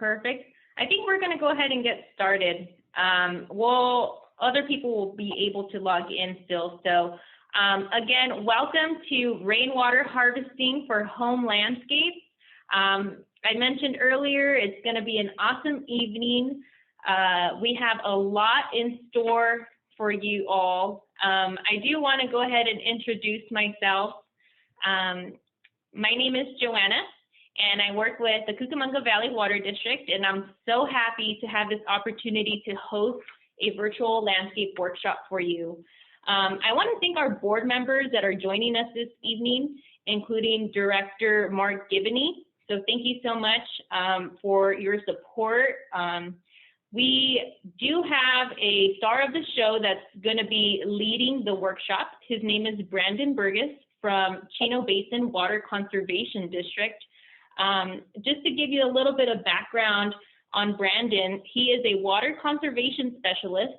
Perfect. I think we're going to go ahead and get started. Other people will be able to log in still. So again, welcome to rainwater harvesting for home landscapes. I mentioned earlier, it's going to be an awesome evening. We have a lot in store for you all. I do want to go ahead and introduce myself. My name is Joanna, and I work with the Cucamonga Valley Water District, and I'm so happy to have this opportunity to host a virtual landscape workshop for you. I want to thank our board members that are joining us this evening, including Director Mark Gibney. So thank you so much for your support. We do have a star of the show that's going to be leading the workshop. His name is Brandon Burgess from Chino Basin Water Conservation District. Just to give you a little bit of background on Brandon, he is a water conservation specialist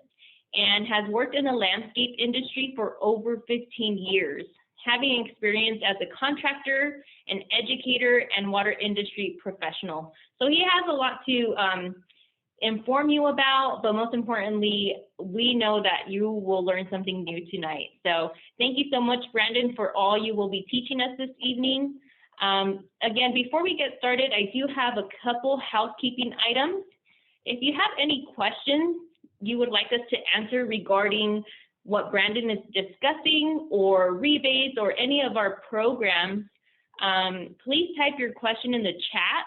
and has worked in the landscape industry for over 15 years, having experience as a contractor, an educator, and water industry professional. So he has a lot to inform you about, but most importantly, we know that you will learn something new tonight. So thank you so much, Brandon, for all you will be teaching us this evening. Again, before we get started, I do have a couple housekeeping items. If you have any questions you would like us to answer regarding what Brandon is discussing or rebates or any of our programs, please type your question in the chat.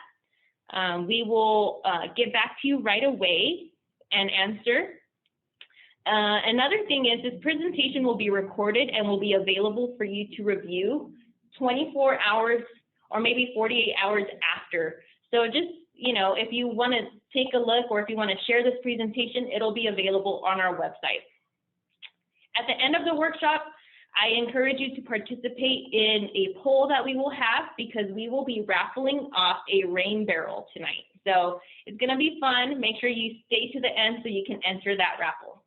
We will get back to you right away and answer. Another thing is this presentation will be recorded and will be available for you to review 24 hours or maybe 48 hours after. So just, you know, if you want to take a look or if you want to share this presentation, it'll be available on our website. At the end of the workshop, I encourage you to participate in a poll that we will have because we will be raffling off a rain barrel tonight. So it's going to be fun. Make sure you stay to the end so you can enter that raffle.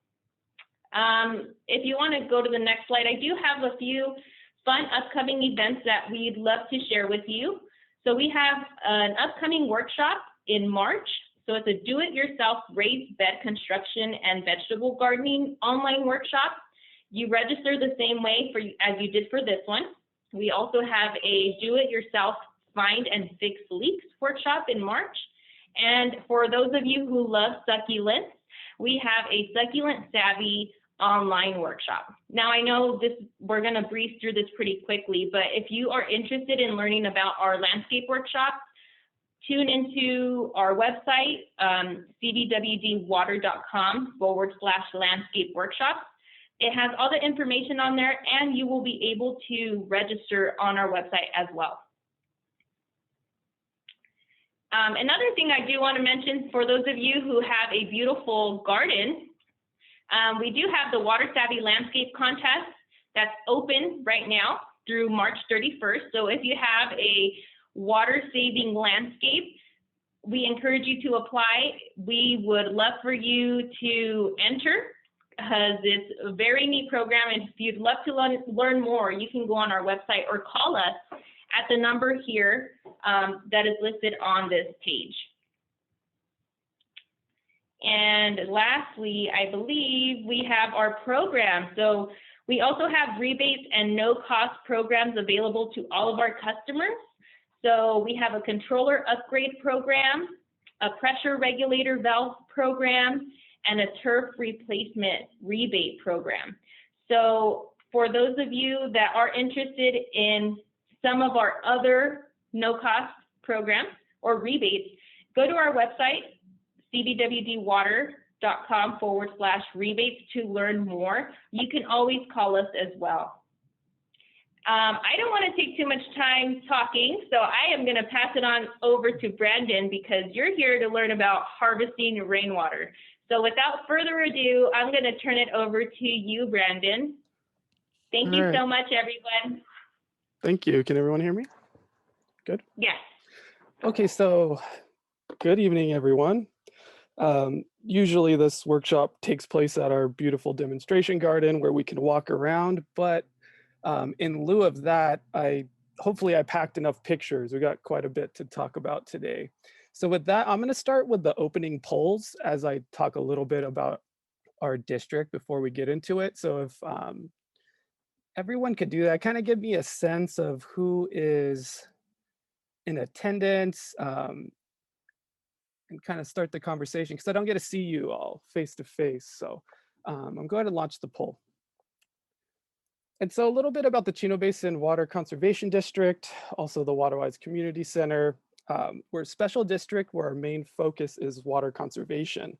If you want to go to the next slide, I do have a few fun upcoming events that we'd love to share with you. So we have an upcoming workshop in March. So it's a do-it-yourself raised bed construction and vegetable gardening online workshop. You register the same way as you did for this one. We also have a do-it-yourself find and fix leaks workshop in March. And for those of you who love succulents, we have a succulent savvy online workshop. Now I know we're going to breeze through this pretty quickly, but if you are interested in learning about our landscape workshop, tune into our website, cvwdwater.com/landscape workshops. It has all the information on there, and you will be able to register on our website as well. Another thing I do want to mention for those of you who have a beautiful garden, we do have the Water Savvy Landscape Contest that's open right now through March 31st. So if you have a water-saving landscape, we encourage you to apply. We would love for you to enter because it's a very neat program. And if you'd love to learn more, you can go on our website or call us at the number here that is listed on this page. And lastly, I believe we have our program. So we also have rebates and no-cost programs available to all of our customers. So we have a controller upgrade program, a pressure regulator valve program, and a turf replacement rebate program. So for those of you that are interested in some of our other no-cost programs or rebates, go to our website, cvwdwater.com/rebates to learn more. You can always call us as well. I don't want to take too much time talking, so I am going to pass it on over to Brandon because you're here to learn about harvesting rainwater. So without further ado, I'm going to turn it over to you, Brandon. Thank you so much, everyone. Thank you. Can everyone hear me? Good? Yes. Okay, so good evening, everyone. Usually this workshop takes place at our beautiful demonstration garden where we can walk around, but in lieu of that, hopefully I packed enough pictures. We got quite a bit to talk about today. So with that, I'm going to start with the opening polls as I talk a little bit about our district before we get into it. So if everyone could do that, kind of give me a sense of who is in attendance, and kind of start the conversation because I don't get to see you all face to face. So I'm going to launch the poll. And so a little bit about the Chino Basin Water Conservation District, also the Waterwise Community Center. We're a special district where our main focus is water conservation.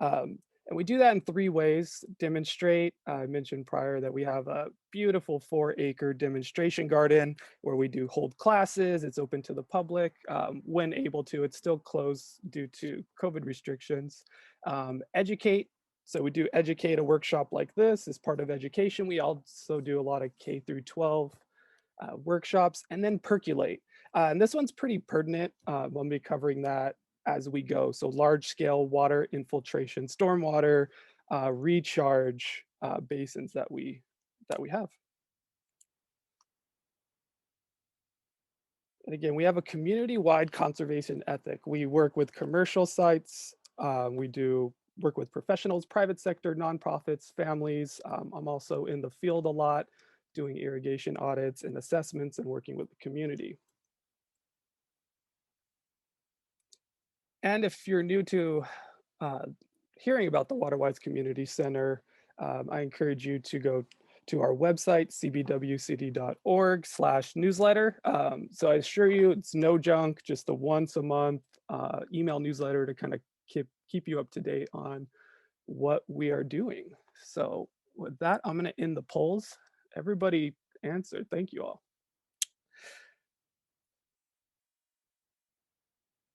Um, and we do that in three ways. Demonstrate, I mentioned prior that we have a beautiful 4-acre demonstration garden where we do hold classes. It's open to the public. When able to, it's still closed due to COVID restrictions. Educate, so we do educate, a workshop like this as part of education. We also do a lot of K through 12 workshops, and then percolate. And this one's pretty pertinent. We'll be covering that as we go. So large scale water infiltration, stormwater, recharge basins that we have. And again, we have a community-wide conservation ethic. We work with commercial sites. We do work with professionals, private sector, nonprofits, families. I'm also in the field a lot, doing irrigation audits and assessments and working with the community. And if you're new to hearing about the Waterwise Community Center, I encourage you to go to our website, cbwcd.org/newsletter. So I assure you it's no junk, just a once a month email newsletter to kind of keep you up to date on what we are doing. So with that, I'm going to end the polls. Everybody answered. Thank you all.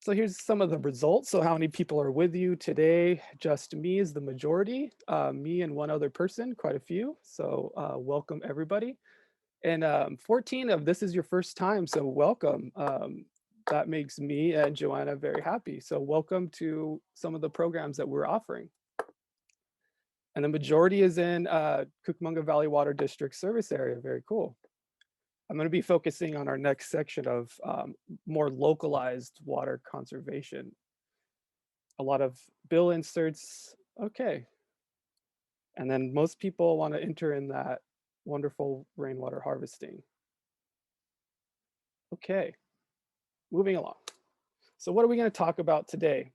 So here's some of the results. So how many people are with you today? Just me is the majority, me and one other person, quite a few. So welcome everybody. And 14 of this is your first time, so welcome. That makes me and Joanna very happy. So welcome to some of the programs that we're offering. And the majority is in Cucamonga Valley Water District service area, very cool. I'm going to be focusing on our next section of more localized water conservation. A lot of bill inserts, okay. And then most people want to enter in that wonderful rainwater harvesting. Okay, moving along. So what are we going to talk about today?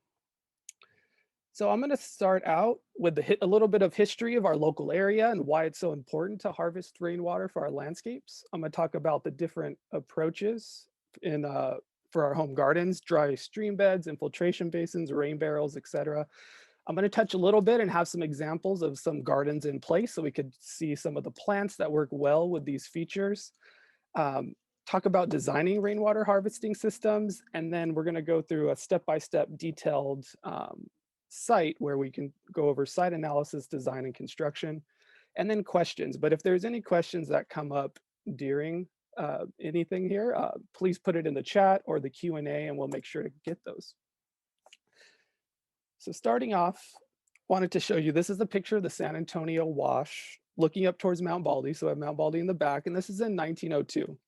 So I'm going to start out with a little bit of history of our local area and why it's so important to harvest rainwater for our landscapes. I'm going to talk about the different approaches for our home gardens, dry stream beds, infiltration basins, rain barrels, etc. I'm going to touch a little bit and have some examples of some gardens in place so we could see some of the plants that work well with these features. Talk about designing rainwater harvesting systems, and then we're going to go through a step-by-step detailed site where we can go over site analysis, design, and construction, and then questions. But if there's any questions that come up during anything here, please put it in the chat or the Q&A, and we'll make sure to get those. So starting off, wanted to show you, this is a picture of the San Antonio Wash looking up towards Mount Baldy. So I have Mount Baldy in the back, and this is in 1902.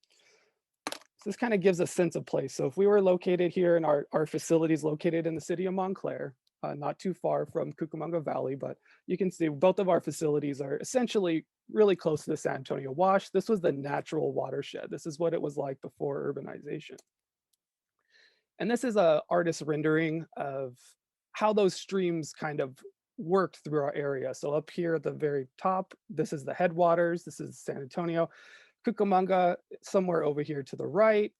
So this kind of gives a sense of place. So if we were located here and our facility is located in the city of Montclair, not too far from Cucamonga Valley, but you can see both of our facilities are essentially really close to the San Antonio Wash. This was the natural watershed. This is what it was like before urbanization. And this is an artist's rendering of how those streams kind of worked through our area. So up here at the very top, this is the headwaters. This is San Antonio. Cucamonga, somewhere over here to the right.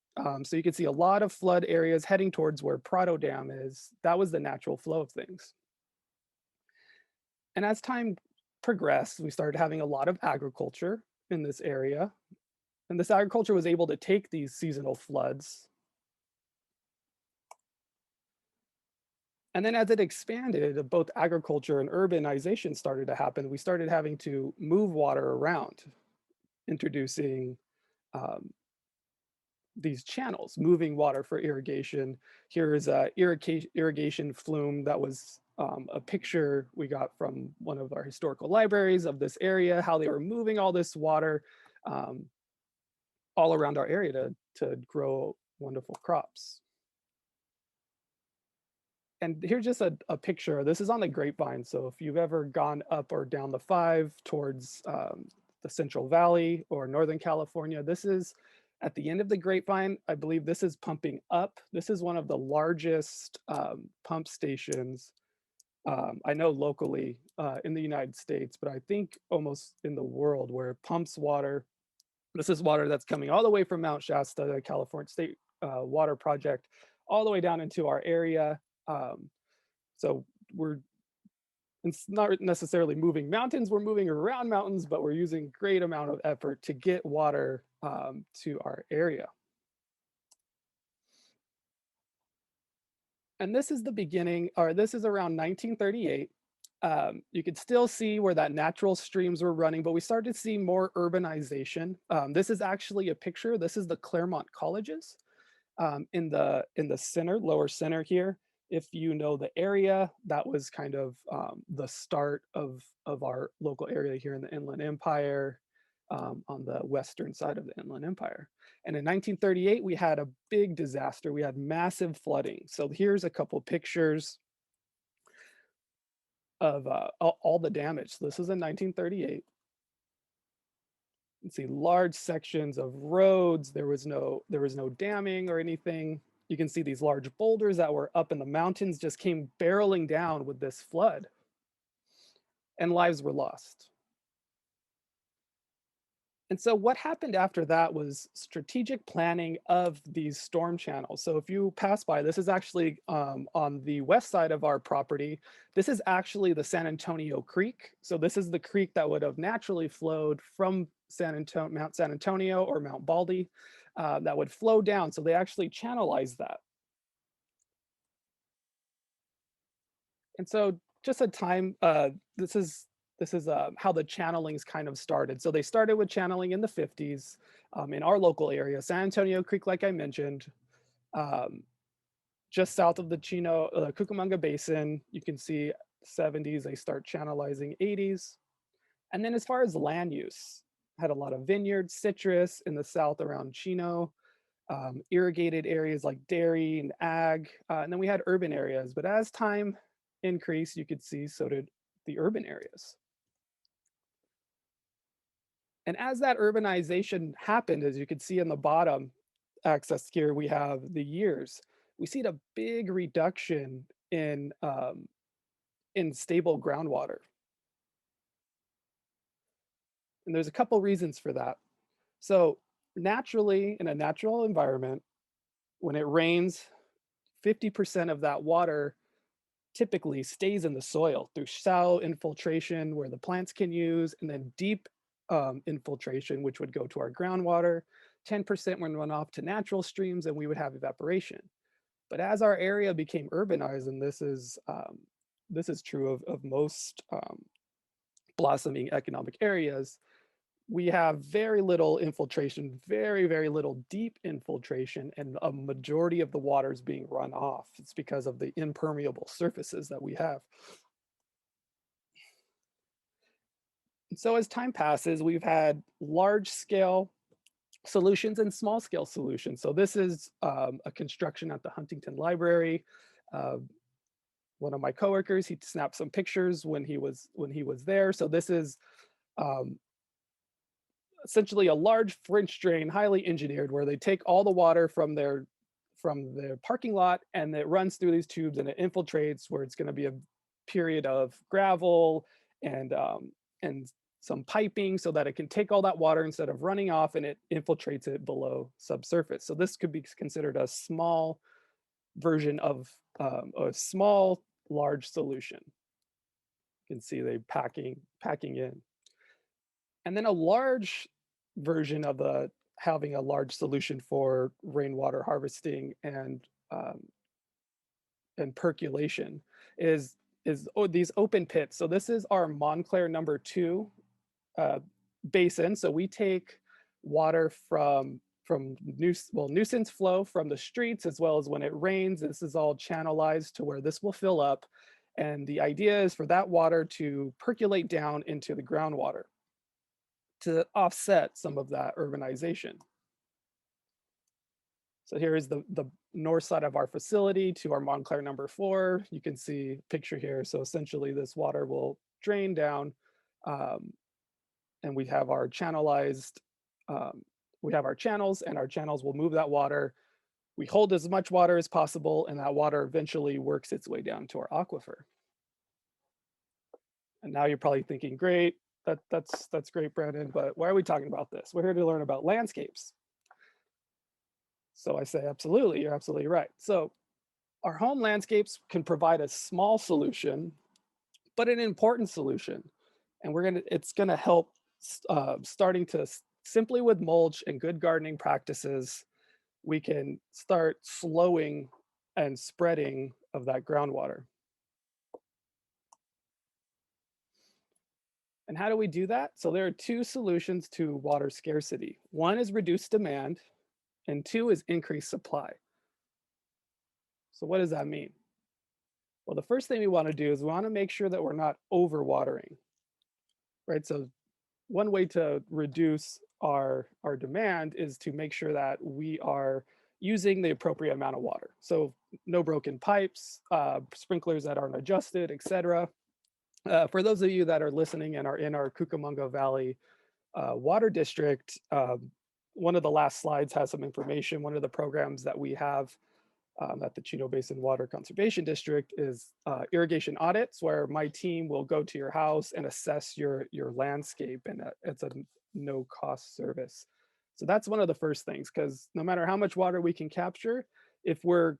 So you can see a lot of flood areas heading towards where Prado Dam is. That was the natural flow of things. And as time progressed, we started having a lot of agriculture in this area. And this agriculture was able to take these seasonal floods. And then as it expanded, both agriculture and urbanization started to happen. We started having to move water around, introducing these channels, moving water for irrigation. Here is a irrigation flume that was a picture we got from one of our historical libraries of this area, how they were moving all this water all around our area to grow wonderful crops. And here's just a picture. This is on the Grapevine. So if you've ever gone up or down the 5 towards the Central Valley or Northern California, this is at the end of the Grapevine. I believe this is pumping up. This is one of the largest pump stations I know locally in the United States, but I think almost in the world, where it pumps water. This is water that's coming all the way from Mount Shasta, the California State Water Project, all the way down into our area. Um, so we're it's not necessarily moving mountains, we're moving around mountains, but we're using great amount of effort to get water to our area. And this is the beginning, or this is around 1938. You could still see where that natural streams were running, but we started to see more urbanization. This is actually a picture. This is the Claremont colleges in the center, lower center here. If you know the area, that was kind of the start of our local area here in the Inland Empire, on the western side of the Inland Empire. And in 1938, we had a big disaster. We had massive flooding. So here's a couple pictures of all the damage. So this was in 1938. You can see large sections of roads. There was no damming or anything. You can see these large boulders that were up in the mountains just came barreling down with this flood, and lives were lost. And so what happened after that was strategic planning of these storm channels. So if you pass by, this is actually on the west side of our property. This is actually the San Antonio Creek. So this is the creek that would have naturally flowed from Mount San Antonio or Mount Baldy, that would flow down. So they actually channelized that. And so just a time, this is how the channelings kind of started. So they started with channeling in the 50s in our local area, San Antonio Creek, like I mentioned, um, just south of the Cucamonga Basin. You can see 70s, they start channelizing 80s. And then as far as land use, had a lot of vineyards, citrus in the south around Chino, irrigated areas like dairy and ag, and then we had urban areas. But as time increased, you could see so did the urban areas. And as that urbanization happened, as you can see in the bottom axis here, we have the years. We see a big reduction in stable groundwater. And there's a couple reasons for that. So naturally, in a natural environment, when it rains, 50% of that water typically stays in the soil through shallow infiltration where the plants can use, and then deep infiltration, which would go to our groundwater. 10% would run off to natural streams, and we would have evaporation. But as our area became urbanized, and this is true of most blossoming economic areas, we have very little infiltration, very, very little deep infiltration, and a majority of the water is being run off. It's because of the impermeable surfaces that we have. And so as time passes, we've had large scale solutions and small scale solutions. So this is a construction at the Huntington Library. Uh, One of my coworkers, he snapped some pictures when he was there. So this is um, essentially a large French drain, highly engineered, where they take all the water from their parking lot, and it runs through these tubes and it infiltrates, where it's going to be a period of gravel and some piping so that it can take all that water instead of running off, and it infiltrates it below subsurface. So this could be considered a small version of a small large solution. You can see they packing in. And then a large version of having a large solution for rainwater harvesting and percolation is these open pits. So this is our Montclair #2 basin. So we take water from nuisance flow from the streets, as well as when it rains. This is all channelized to where this will fill up. And the idea is for that water to percolate down into the groundwater to offset some of that urbanization. So here is north side of our facility to our Montclair number 4. You can see picture here. So essentially this water will drain down, um, and we have our channelized, we have our channels, and our channels will move that water. We hold as much water as possible, and that water eventually works its way down to our aquifer. And now you're probably thinking, great, that's great, Brandon, but why are we talking about this? We're here to learn about landscapes. So I say, absolutely, you're absolutely right. So our home landscapes can provide a small solution, but an important solution. And it's gonna help starting to simply with mulch and good gardening practices, we can start slowing and spreading of that groundwater. And how do we do that? So there are two solutions to water scarcity. One is reduced demand, and two is increased supply. So what does that mean? Well, the first thing we want to do is we want to make sure that we're not overwatering, right? So one way to reduce our demand is to make sure that we are using the appropriate amount of water. So no broken pipes, sprinklers that aren't adjusted, etc. For those of you that are listening and are in our Cucamonga Valley water district, one of the last slides has some information. One of the programs that we have at the Chino Basin Water Conservation District is irrigation audits, where my team will go to your house and assess your landscape, and it's a no cost service. So that's one of the first things, because no matter how much water we can capture, if our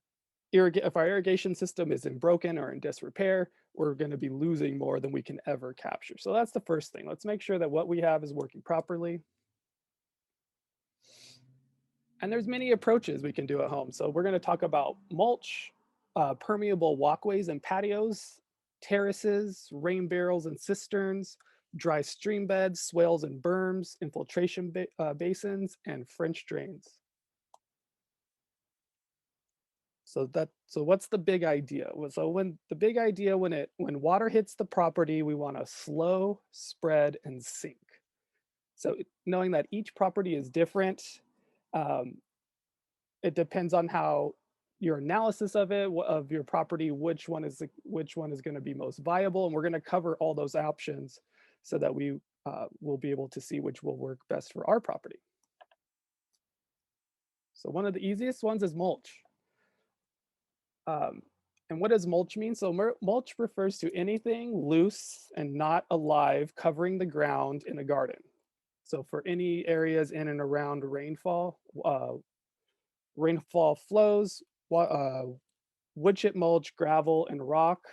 irrigation system is broken or in disrepair, we're going to be losing more than we can ever capture. So that's the first thing. Let's make sure that what we have is working properly. And there's many approaches we can do at home. So we're going to talk about mulch, permeable walkways and patios, terraces, rain barrels and cisterns, dry stream beds, swales and berms, infiltration basins, and French drains. So what's the big idea? So when water hits the property, we want to slow, spread, and sink. So knowing that each property is different, it depends on how your analysis of your property, which one is going to be most viable, and we're going to cover all those options so that we will be able to see which will work best for our property. So one of the easiest ones is mulch. And what does mulch mean? So mulch refers to anything loose and not alive covering the ground in a garden. So for any areas in and around rainfall flows, wood chip mulch, gravel, and rock.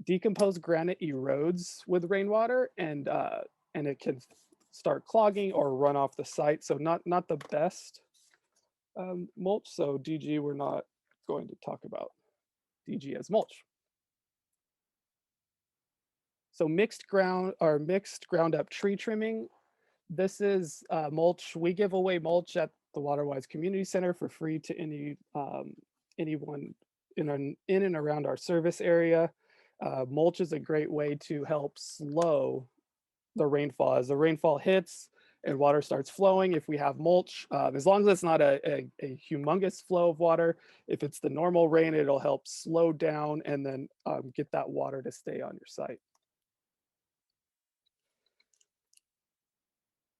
Decomposed granite erodes with rainwater, and it can start clogging or run off the site. So not the best mulch. So DG, we're not going to talk about DG as mulch. So mixed ground up tree trimming. This is mulch. We give away mulch at the Waterwise Community Center for free to anyone in and around our service area. Mulch is a great way to help slow the rainfall. As the rainfall hits and water starts flowing, if we have mulch, as long as it's not a humongous flow of water, if it's the normal rain, it'll help slow down and then get that water to stay on your site.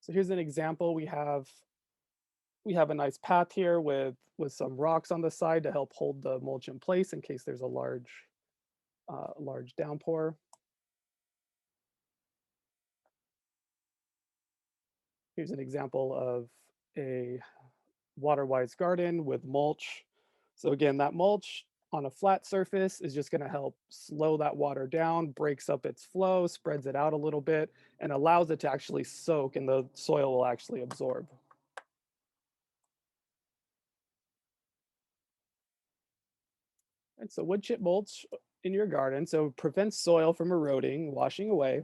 So here's an example. We have a nice path here with some rocks on the side to help hold the mulch in place in case there's a large downpour. Here's an example of a water-wise garden with mulch. So again, that mulch on a flat surface is just going to help slow that water down, breaks up its flow, spreads it out a little bit, and allows it to actually soak, and the soil will actually absorb. And so wood chip mulch in your garden, so prevents soil from eroding, washing away,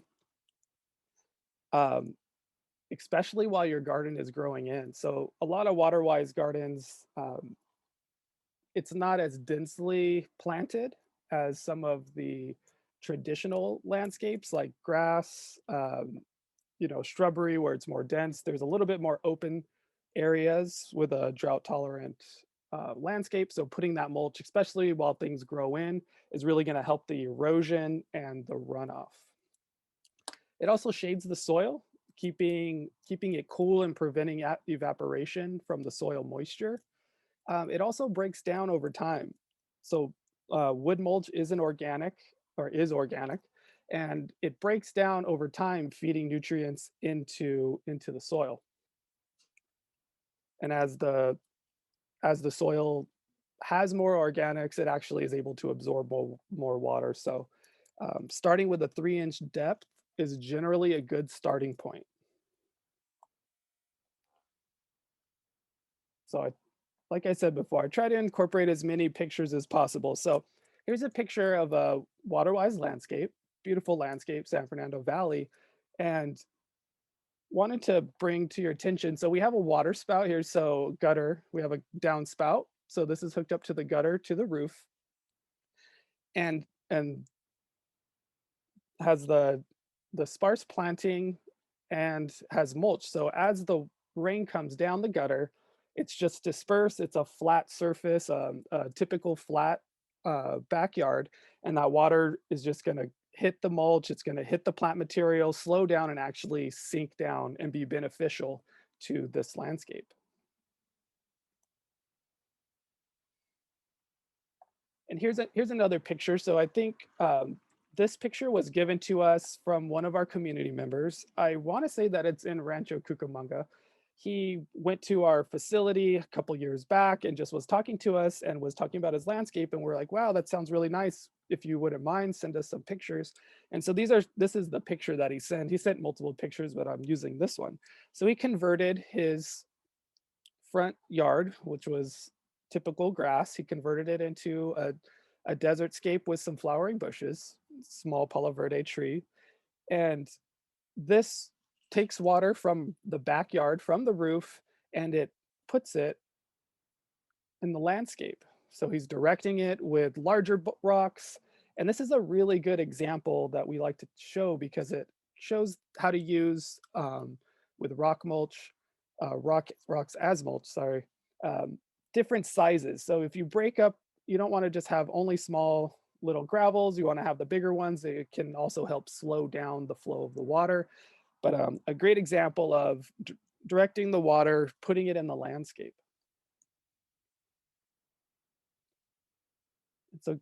especially while your garden is growing in. So a lot of water-wise gardens, it's not as densely planted as some of the traditional landscapes like grass, shrubbery, where it's more dense. There's a little bit more open areas with a drought tolerant landscape. So putting that mulch, especially while things grow in, is really going to help the erosion and the runoff. It also shades the soil, keeping it cool and preventing evaporation from the soil moisture. It also breaks down over time. So wood mulch isn't organic or is organic, and it breaks down over time, feeding nutrients into the soil. And as the soil has more organics, it actually is able to absorb more water. So starting with a 3-inch depth is generally a good starting point. So like I said before, I try to incorporate as many pictures as possible. So here's a picture of a waterwise landscape, beautiful landscape, San Fernando Valley, and wanted to bring to your attention. So we have a water spout here. So gutter, we have a downspout. So this is hooked up to the gutter to the roof, and has the sparse planting and has mulch. So as the rain comes down the gutter, it's just dispersed. It's a flat surface, a typical flat backyard, and that water is just going to hit the mulch. It's going to hit the plant material, slow down, and actually sink down and be beneficial to this landscape. And here's another picture. So I think this picture was given to us from one of our community members. I want to say that it's in Rancho Cucamonga. He went to our facility a couple years back and just was talking to us and was talking about his landscape. And we're like, wow, that sounds really nice. If you wouldn't mind, send us some pictures. And so this is the picture that he sent. He sent multiple pictures, but I'm using this one. So he converted his front yard, which was typical grass. He converted it into a desert scape with some flowering bushes, small Palo Verde tree. And this takes water from the backyard, from the roof, and it puts it in the landscape. So he's directing it with larger rocks. And this is a really good example that we like to show because it shows how to use with rock mulch, rocks as mulch, sorry, different sizes. So if you break up, you don't want to just have only small little gravels. You want to have the bigger ones. It can also help slow down the flow of the water. But a great example of directing the water, putting it in the landscape. So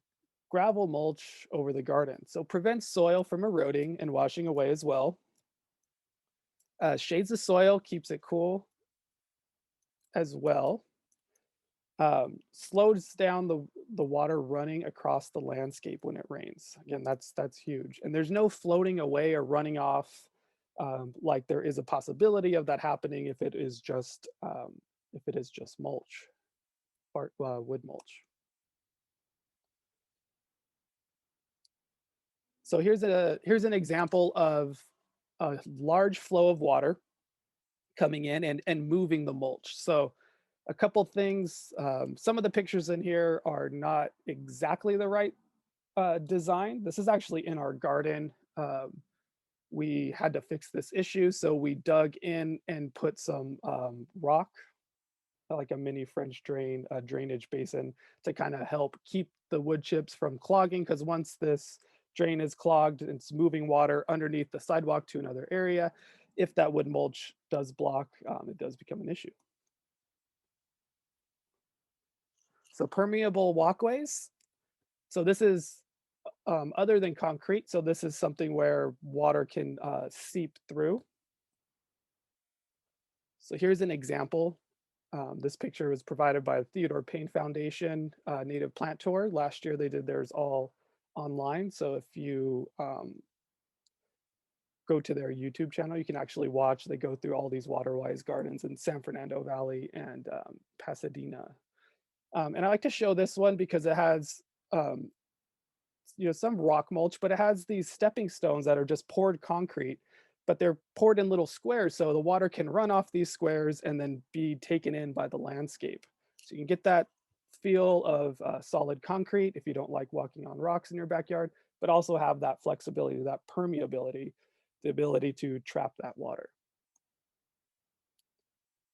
gravel mulch over the garden. So prevents soil from eroding and washing away as well. Shades the soil, keeps it cool as well. Slows down the water running across the landscape when it rains. Again, that's huge. And there's no floating away or running off like there is a possibility of that happening if it is just mulch or wood mulch. So here's an example of a large flow of water coming in and moving the mulch. So a couple things, some of the pictures in here are not exactly the right design. This is actually in our garden. We had to fix this issue, so we dug in and put some rock, like a mini French drain, drainage basin, to kind of help keep the wood chips from clogging, because once this drain is clogged, it's moving water underneath the sidewalk to another area. If that wood mulch does block, it does become an issue. So permeable walkways. So this is other than concrete. So this is something where water can seep through. So here's an example. This picture was provided by the Theodore Payne Foundation Native Plant Tour. Last year they did theirs all online. So if you go to their YouTube channel, you can actually watch. They go through all these waterwise gardens in San Fernando Valley and Pasadena. And I like to show this one because it has some rock mulch, but it has these stepping stones that are just poured concrete, but they're poured in little squares, so the water can run off these squares and then be taken in by the landscape. So you can get that feel of solid concrete if you don't like walking on rocks in your backyard, but also have that flexibility, that permeability, the ability to trap that water.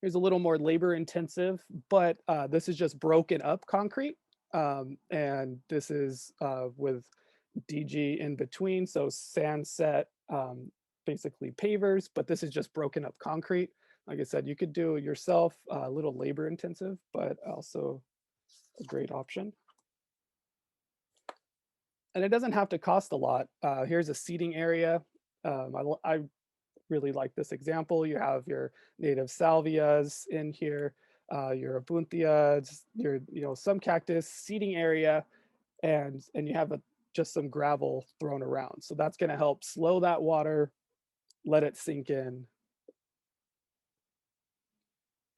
Here's a little more labor intensive, but this is just broken up concrete. And this is with DG in between. So sand set, basically pavers, but this is just broken up concrete. Like I said, you could do it yourself, a little labor intensive, but also a great option. And it doesn't have to cost a lot. Here's a seating area. I really like this example. You have your native salvias in here, your abuntias, your some cactus seating area, and you have just some gravel thrown around. So that's going to help slow that water, let it sink in.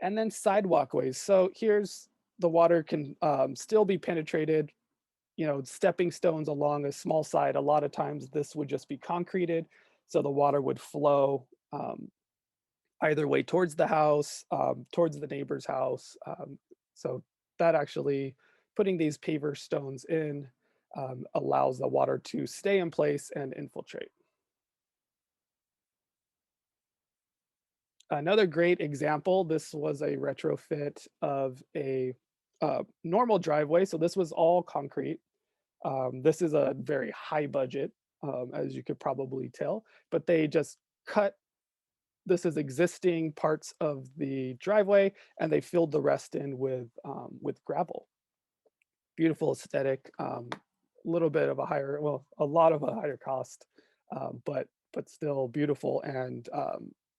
And then sidewalkways. So here's the water can still be penetrated, stepping stones along a small side. A lot of times this would just be concreted, so the water would flow either way towards the house, towards the neighbor's house. So that actually, putting these paver stones in allows the water to stay in place and infiltrate. Another great example, this was a retrofit of a normal driveway. So this was all concrete. This is a very high budget, as you could probably tell, but they just cut, this is existing parts of the driveway, and they filled the rest in with gravel. Beautiful aesthetic, little bit of a higher, well, a lot of a higher cost, but still beautiful, and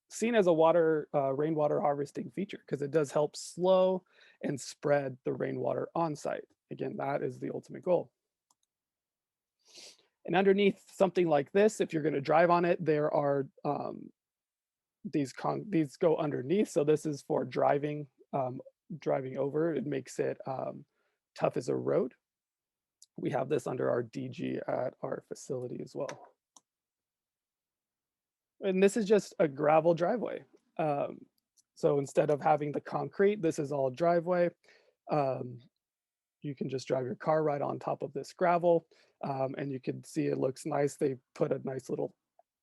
seen as a rainwater harvesting feature, because it does help slow and spread the rainwater on site. Again, that is the ultimate goal. And underneath something like this, if you're going to drive on it, there are these go underneath. So this is for driving over. It makes it tough as a road. We have this under our DG at our facility as well. And this is just a gravel driveway. So instead of having the concrete, this is all driveway. You can just drive your car right on top of this gravel, and you can see it looks nice. They put a nice little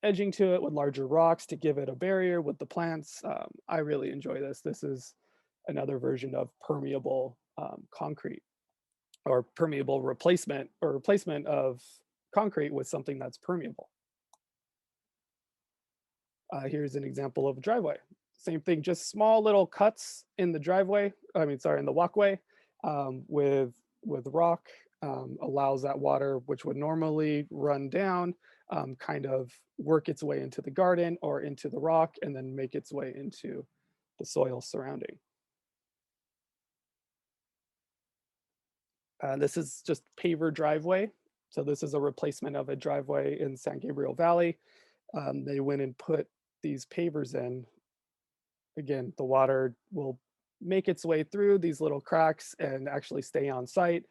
edging to it with larger rocks to give it a barrier with the plants. I really enjoy this. This is another version of permeable concrete, or permeable replacement of concrete with something that's permeable. Here's an example of a driveway. Same thing, just small little cuts in the driveway. In the walkway, with rock, allows that water, which would normally run down, kind of work its way into the garden or into the rock, and then make its way into the soil surrounding. This is just paver driveway. So this is a replacement of a driveway in San Gabriel Valley. They went and put these pavers in. Again, the water will make its way through these little cracks and actually stay on site,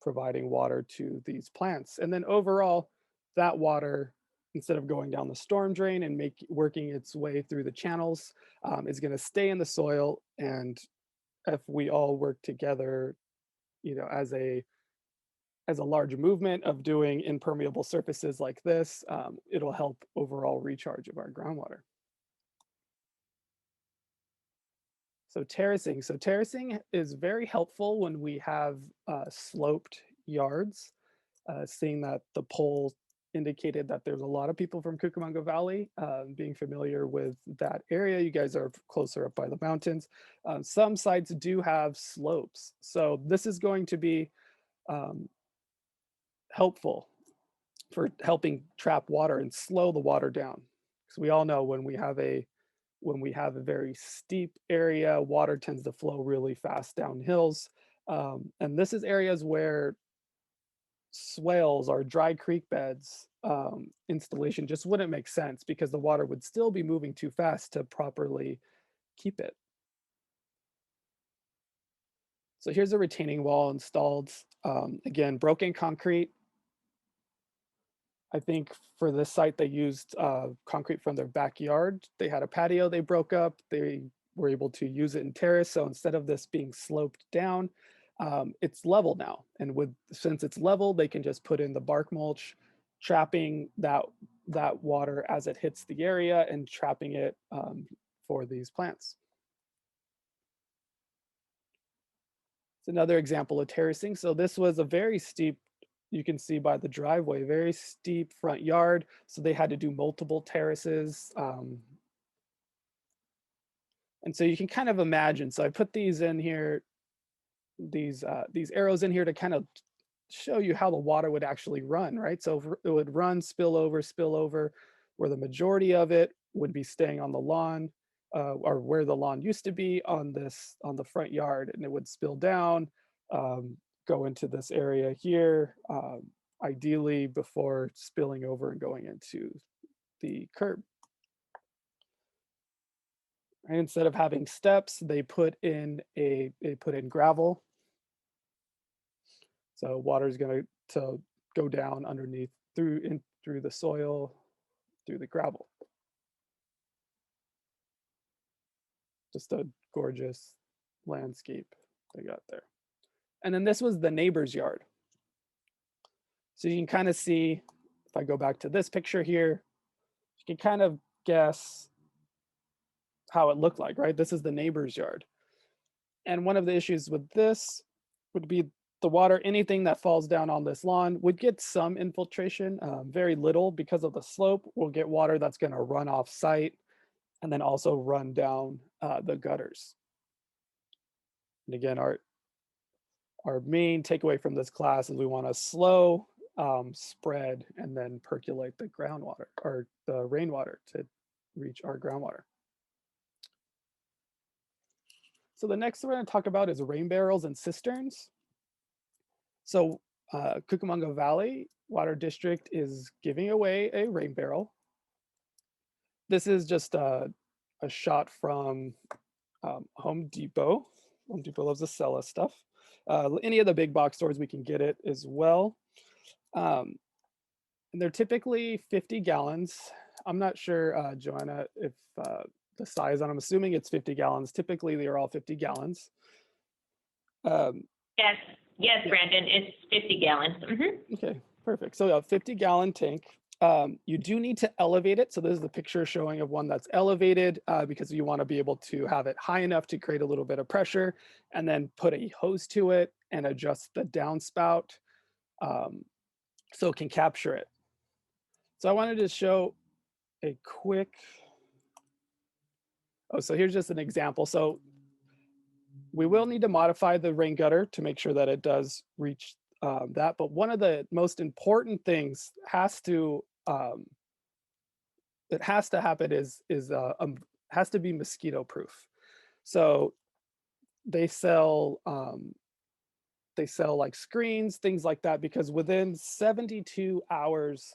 providing water to these plants. And then overall, that water, instead of going down the storm drain and working its way through the channels, is going to stay in the soil. And if we all work together, as a large movement of doing impermeable surfaces like this, it'll help overall recharge of our groundwater. So terracing. So terracing is very helpful when we have sloped yards. Seeing that the poll indicated that there's a lot of people from Cucamonga Valley, being familiar with that area. You guys are closer up by the mountains. Some sites do have slopes. So this is going to be helpful for helping trap water and slow the water down. Because we all know when we have a very steep area, water tends to flow really fast down hills. And this is areas where swales or dry creek beds installation just wouldn't make sense, because the water would still be moving too fast to properly keep it. So here's a retaining wall installed. Again, broken concrete. I think for this site, they used concrete from their backyard. They had a patio they broke up. They were able to use it in terrace. So instead of this being sloped down, it's level now. And since it's level, they can just put in the bark mulch, trapping that water as it hits the area and trapping it for these plants. another example of terracing. So this was a very steep, you can see by the driveway, very steep front yard. So they had to do multiple terraces. And so you can kind of imagine. So I put these in here, these arrows in here to kind of show you how the water would actually run, right? So it would run, spill over, where the majority of it would be staying on the lawn, or where the lawn used to be on the front yard, and it would spill down, um, go into this area here, ideally before spilling over and going into the curb. And instead of having steps, they put in gravel. So water is going to go down underneath through the soil, through the gravel. Just a gorgeous landscape they got there. And then this was the neighbor's yard. So you can kind of see, if I go back to this picture here, you can kind of guess how it looked like, right? This is the neighbor's yard. And one of the issues with this would be the water, anything that falls down on this lawn would get some infiltration, very little because of the slope. We'll get water that's going to run off site and then also run down the gutters. And again, our main takeaway from this class is we want to slow, spread, and then percolate the groundwater or the rainwater to reach our groundwater. So the next we're going to talk about is rain barrels and cisterns. So Cucamonga Valley Water District is giving away a rain barrel. This is just a shot from Home Depot. Home Depot loves to sell us stuff. Any of the big box stores, we can get it as well. And they're typically 50 gallons. I'm not sure, Joanna, if the size on them, I'm assuming it's 50 gallons. Typically, they are all 50 gallons. Yes, yeah. Brandon, it's 50 gallons. Mm-hmm. Okay, perfect. So a 50-gallon tank. You do need to elevate it. So this is the picture showing of one that's elevated because you want to be able to have it high enough to create a little bit of pressure and then put a hose to it and adjust the downspout so it can capture it. So I wanted to show a quick, so here's just an example. So we will need to modify the rain gutter to make sure that it does reach that. But one of the most important things that has to happen is has to be mosquito proof. So they sell like screens, things like that, because within 72 hours,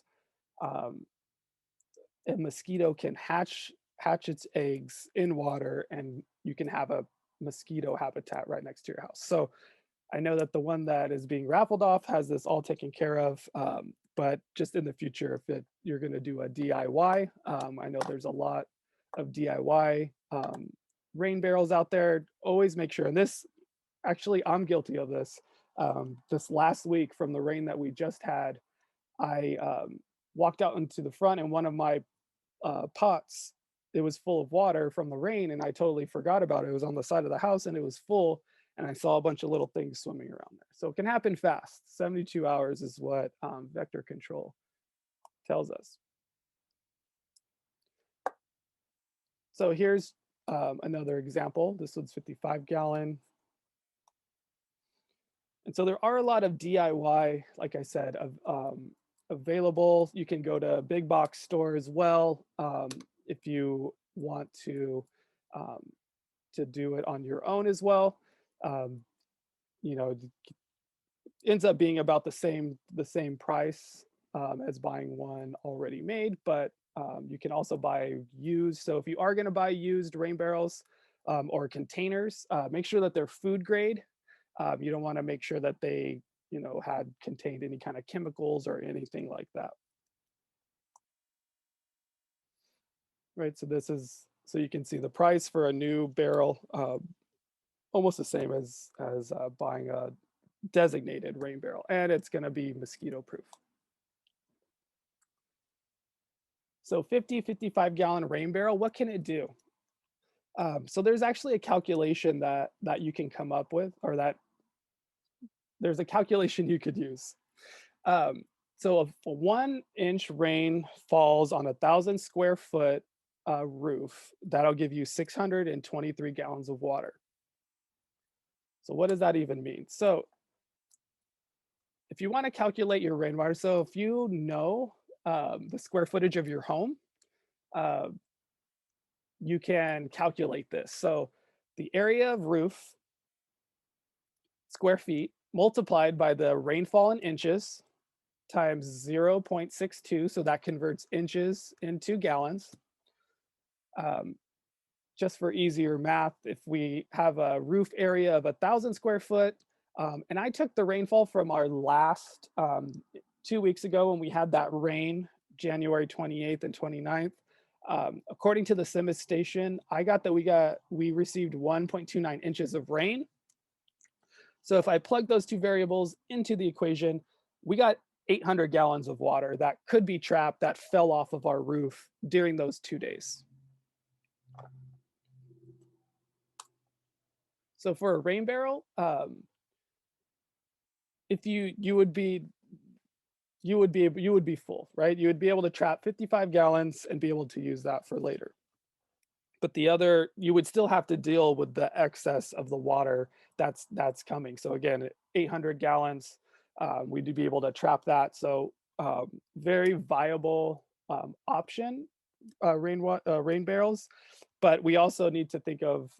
a mosquito can hatch its eggs in water, and you can have a mosquito habitat right next to your house. So I know that the one that is being raffled off has this all taken care of, but just in the future, if you're going to do a DIY, I know there's a lot of DIY rain barrels out there. Always make sure, and this, actually, I'm guilty of this. This last week from the rain that we just had, I walked out into the front, and one of my pots, it was full of water from the rain, and I totally forgot about it. It was on the side of the house and it was full, and I saw a bunch of little things swimming around there. So it can happen fast. 72 hours is what vector control tells us. So here's another example. This one's 55-gallon. And so there are a lot of DIY, like I said, available. You can go to big box store as well if you want to do it on your own as well. You know, ends up being about the same price as buying one already made, but you can also buy used. So if you are going to buy used rain barrels or containers, make sure that they're food grade. You don't want to make sure that they, had contained any kind of chemicals or anything like that. Right, so you can see the price for a new barrel, almost the same as buying a designated rain barrel, and it's going to be mosquito proof. So 55-gallon rain barrel, what can it do? So there's actually a calculation that you can come up with, or that there's a calculation you could use. Um, so if a 1 inch rain falls on 1,000 square foot roof, that'll give you 623 gallons of water. So what does that even mean? So if you want to calculate your rainwater, so if you know the square footage of your home, uh, you can calculate this. So the area of roof, square feet, multiplied by the rainfall in inches times 0.62, so that converts inches into gallons. Um, just for easier math, if we have a roof area of 1,000 square foot, and I took the rainfall from our last 2 weeks ago when we had that rain, January 28th and 29th. According to the CIMIS station, I got that we received 1.29 inches of rain. So if I plug those two variables into the equation, we got 800 gallons of water that could be trapped that fell off of our roof during those 2 days. So for a rain barrel, if you would be full, right? You would be able to trap 55 gallons and be able to use that for later. But the other, you would still have to deal with the excess of the water that's coming. So again, 800 gallons, we'd be able to trap that. So very viable option, rain barrels. But we also need to think of,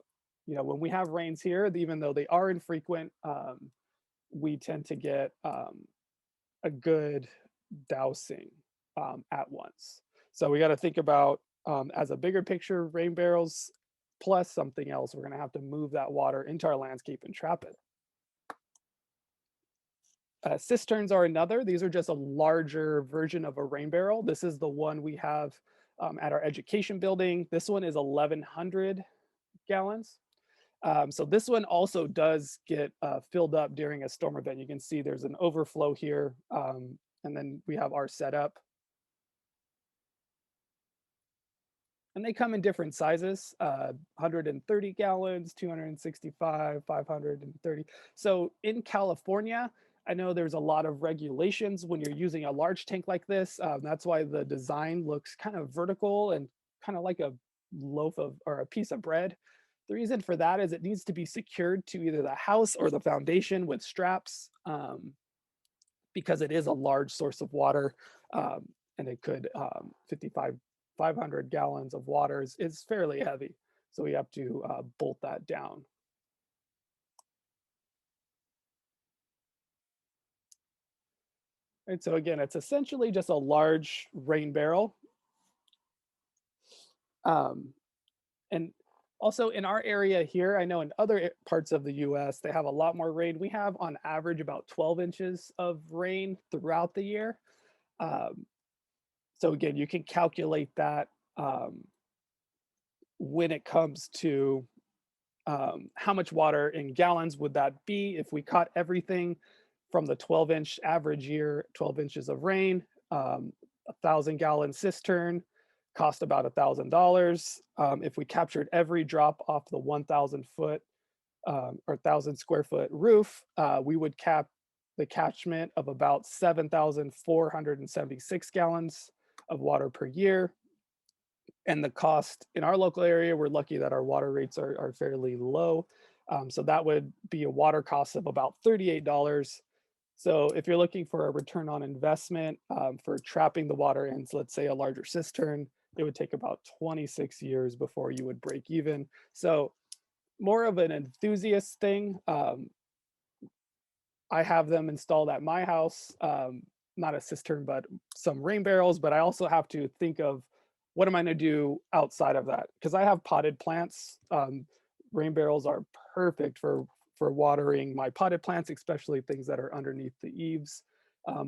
when we have rains here, even though they are infrequent, we tend to get a good dousing at once. So we got to think about, as a bigger picture, rain barrels plus something else. We're going to have to move that water into our landscape and trap it. Cisterns are another. These are just a larger version of a rain barrel. This is the one we have at our education building. This one is 1,100 gallons. So this one also does get filled up during a storm event. You can see there's an overflow here, and then we have our setup. And they come in different sizes, 130 gallons, 265, 530. So in California, I know there's a lot of regulations when you're using a large tank like this. That's why the design looks kind of vertical and kind of like a loaf of, or a piece of bread. The reason for that is it needs to be secured to either the house or the foundation with straps, because it is a large source of water, and it could 500 gallons of water is fairly heavy. So we have to bolt that down. And so again, it's essentially just a large rain barrel. And also in our area here, I know in other parts of the US, they have a lot more rain. We have on average about 12 inches of rain throughout the year. So again, you can calculate that when it comes to how much water in gallons would that be if we caught everything from the 12-inch average year, 12 inches of rain, 1,000-gallon cistern cost about $1,000. If we captured every drop off the 1,000 foot or 1,000 square foot roof, we would cap the catchment of about 7,476 gallons of water per year. And the cost in our local area, we're lucky that our water rates are fairly low. So that would be a water cost of about $38. So if you're looking for a return on investment for trapping the water in, let's say, a larger cistern, it would take about 26 years before you would break even. So more of an enthusiast thing. I have them installed at my house, not a cistern, but some rain barrels. But I also have to think of, what am I going to do outside of that? Because I have potted plants. Rain barrels are perfect for watering my potted plants, especially things that are underneath the eaves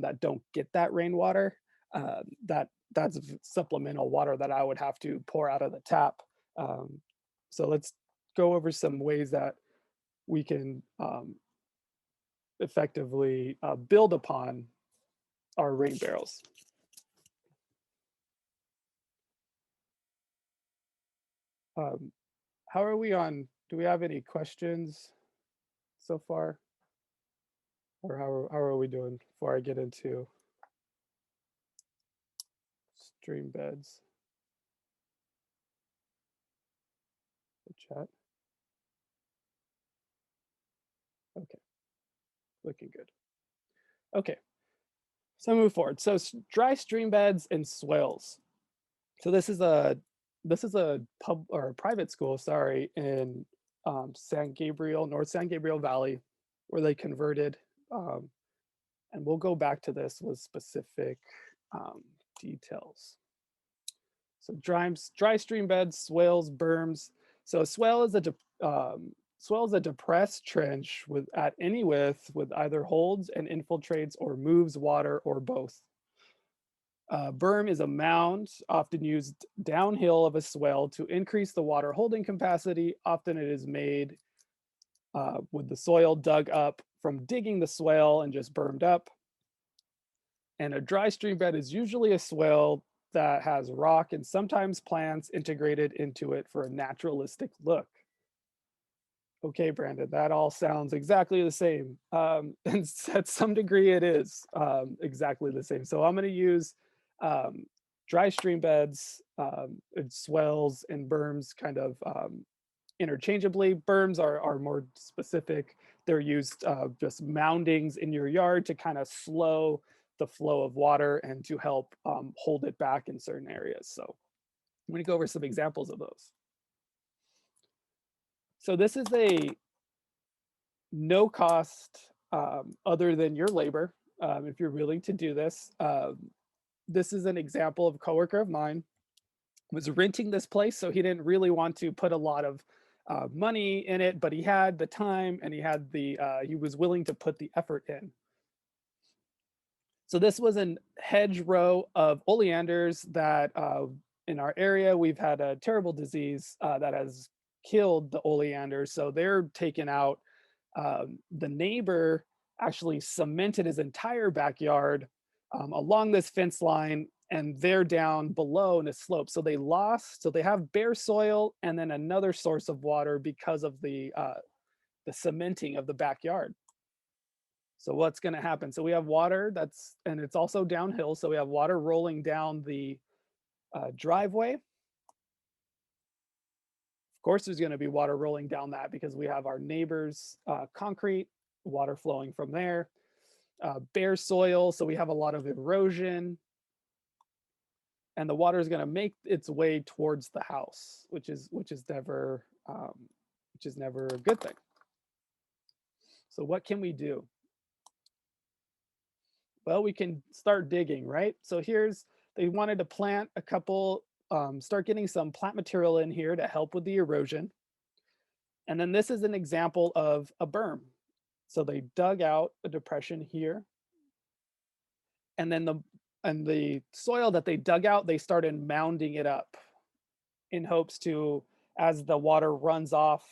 that don't get that rainwater. That's supplemental water that I would have to pour out of the tap. So let's go over some ways that we can effectively build upon our rain barrels. How are we on? Do we have any questions so far? Or how are we doing before I get into stream beds? The chat. Okay, looking good. Okay, so move forward. So dry stream beds and swales. So this is a pub or a private school, sorry, in San Gabriel, North San Gabriel Valley, where they converted. Um, and we'll go back to this with specific details. So dry stream beds, swales, berms. So a swale is a depressed trench with at any width with either holds and infiltrates or moves water or both. Berm is a mound often used downhill of a swale to increase the water holding capacity. Often it is made with the soil dug up from digging the swale and just bermed up. And a dry stream bed is usually a swale that has rock and sometimes plants integrated into it for a naturalistic look. Okay, Brandon, that all sounds exactly the same. And at some degree, it is exactly the same. So I'm going to use dry stream beds, and swales, and berms kind of interchangeably. Berms are more specific. They're used just moundings in your yard to kind of slow the flow of water and to help hold it back in certain areas. So I'm going to go over some examples of those. So this is a no cost other than your labor if you're willing to do this. This is an example of a coworker of mine was renting this place, so he didn't really want to put a lot of money in it, but he had the time and he was willing to put the effort in. So this was a hedgerow of oleanders that in our area we've had a terrible disease that has killed the oleanders. So they're taken out. The neighbor actually cemented his entire backyard along this fence line, and they're down below in a slope. So they have bare soil and then another source of water because of the cementing of the backyard. So what's going to happen? So we have water and it's also downhill. So we have water rolling down the driveway. Of course, there's going to be water rolling down that because we have our neighbor's concrete, water flowing from there. Bare soil, so we have a lot of erosion. And the water is going to make its way towards the house, which is never a good thing. So what can we do? Well, we can start digging, right? So they wanted to plant a couple, start getting some plant material in here to help with the erosion. And then this is an example of a berm. So they dug out a depression here. And then the soil that they dug out, they started mounding it up in hopes to, as the water runs off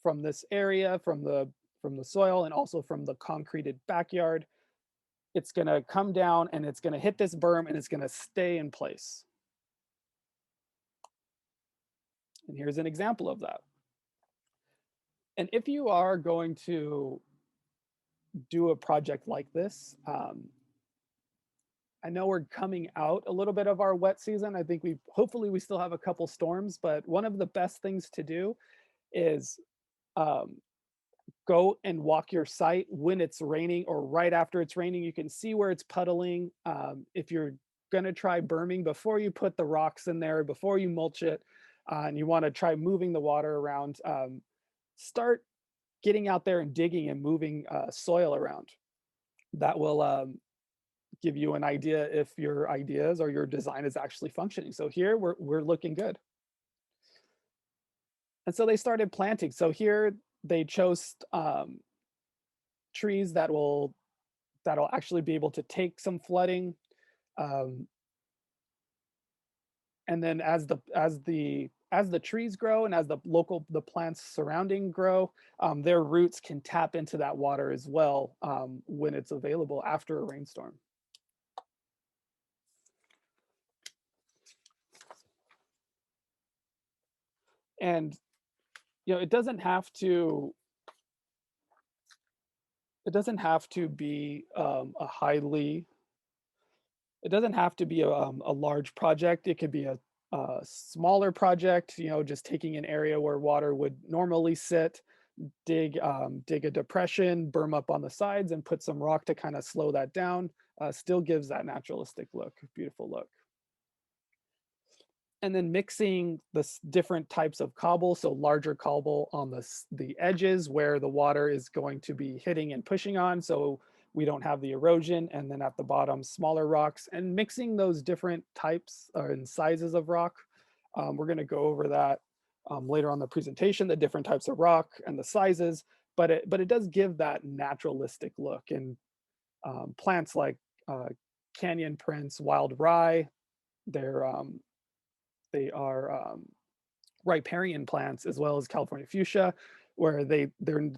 from this area, from the soil and also from the concreted backyard, it's going to come down and it's going to hit this berm and it's going to stay in place. And here's an example of that. And if you are going to do a project like this, I know we're coming out a little bit of our wet season. I think hopefully we still have a couple storms, but one of the best things to do is go and walk your site when it's raining or right after it's raining. You can see where it's puddling. If you're going to try berming before you put the rocks in there, before you mulch it, and you want to try moving the water around, start getting out there and digging and moving soil around. That will give you an idea if your ideas or your design is actually functioning. So here we're looking good. And so they started planting. So here they chose trees that'll actually be able to take some flooding. And then as the trees grow and as the plants surrounding grow, their roots can tap into that water as well when it's available after a rainstorm. And it doesn't have to it doesn't have to be a highly it doesn't have to be a large project. It could be a smaller project, you know, just taking an area where water would normally sit, dig a depression, berm up on the sides, and put some rock to kind of slow that down. Still gives that naturalistic look, beautiful look. And then mixing the different types of cobble, so larger cobble on the edges where the water is going to be hitting and pushing on, so we don't have the erosion, and then at the bottom, smaller rocks, and mixing those different types and sizes of rock. We're going to go over that later on the presentation, the different types of rock and the sizes, but it does give that naturalistic look. And plants like uh, canyon prince, wild rye, they're they are riparian plants, as well as California fuchsia, where they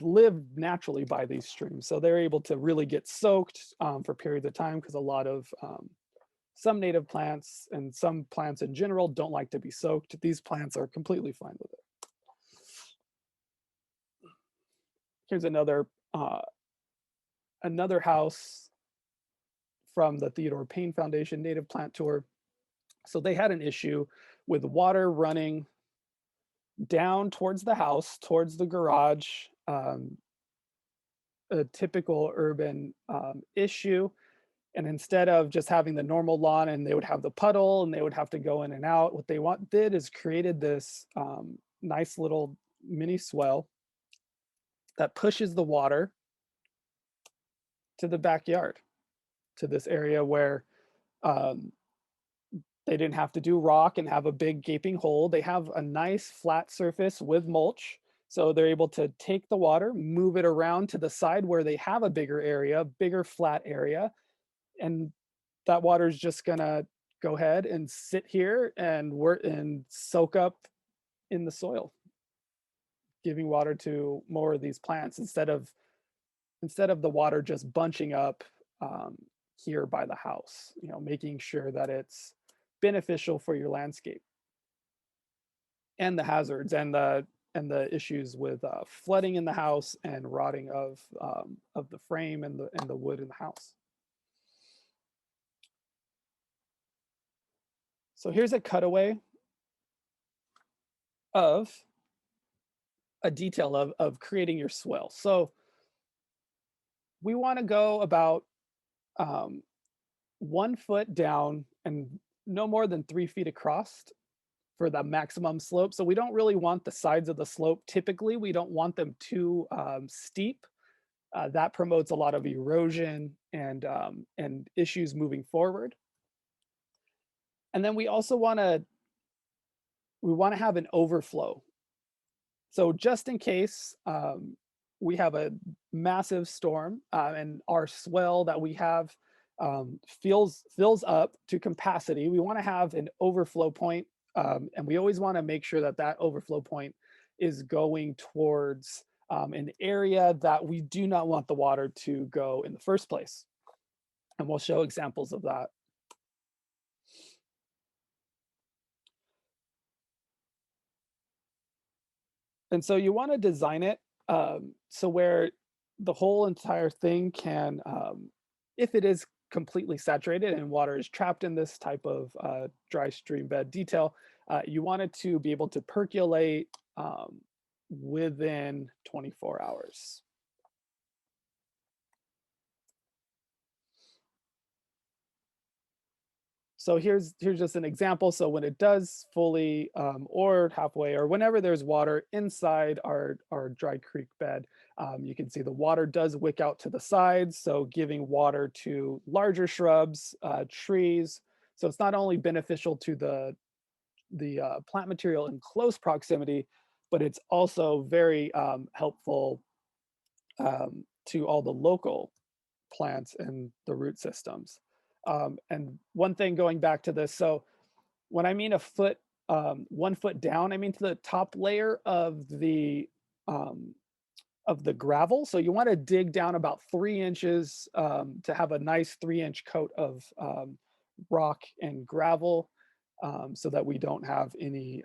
live naturally by these streams. So they're able to really get soaked for periods of time, because a lot of some native plants and some plants in general don't like to be soaked. These plants are completely fine with it. Here's another house from the Theodore Payne Foundation Native Plant Tour. So they had an issue with water running down towards the house, towards the garage, a typical urban issue. And instead of just having the normal lawn and they would have the puddle and they would have to go in and out, what they did is created this nice little mini swell that pushes the water to the backyard, to this area where um, they didn't have to do rock and have a big gaping hole. They have a nice flat surface with mulch. So they're able to take the water, move it around to the side where they have a bigger area, bigger flat area. And that water is just gonna go ahead and sit here and work and soak up in the soil, giving water to more of these plants instead of the water just bunching up here by the house, you know, making sure that it's beneficial for your landscape, and the hazards and the issues with flooding in the house and rotting of the frame and the wood in the house. So here's a cutaway of a detail of creating your swell. So we want to go about 1 foot down and no more than 3 feet across for the maximum slope. So we don't really want the sides of the slope. Typically, we don't want them too steep. That promotes a lot of erosion and issues moving forward. And then we also want to have an overflow. So just in case we have a massive storm and our swell that we have fills up to capacity, we want to have an overflow point, and we always want to make sure that that overflow point is going towards an area that we do not want the water to go in the first place. And we'll show examples of that. And so you want to design it so where the whole entire thing can, if it is completely saturated and water is trapped in this type of dry stream bed detail, you want it to be able to percolate within 24 hours. So here's just an example. So when it does fully or halfway, or whenever there's water inside our dry creek bed, you can see the water does wick out to the sides, so giving water to larger shrubs, trees. So it's not only beneficial to the plant material in close proximity, but it's also very helpful to all the local plants and the root systems. And one thing going back to this, so when I mean a foot, 1 foot down, I mean to the top layer of the gravel. So you want to dig down about 3 inches to have a nice 3-inch coat of rock and gravel, so that we don't have any,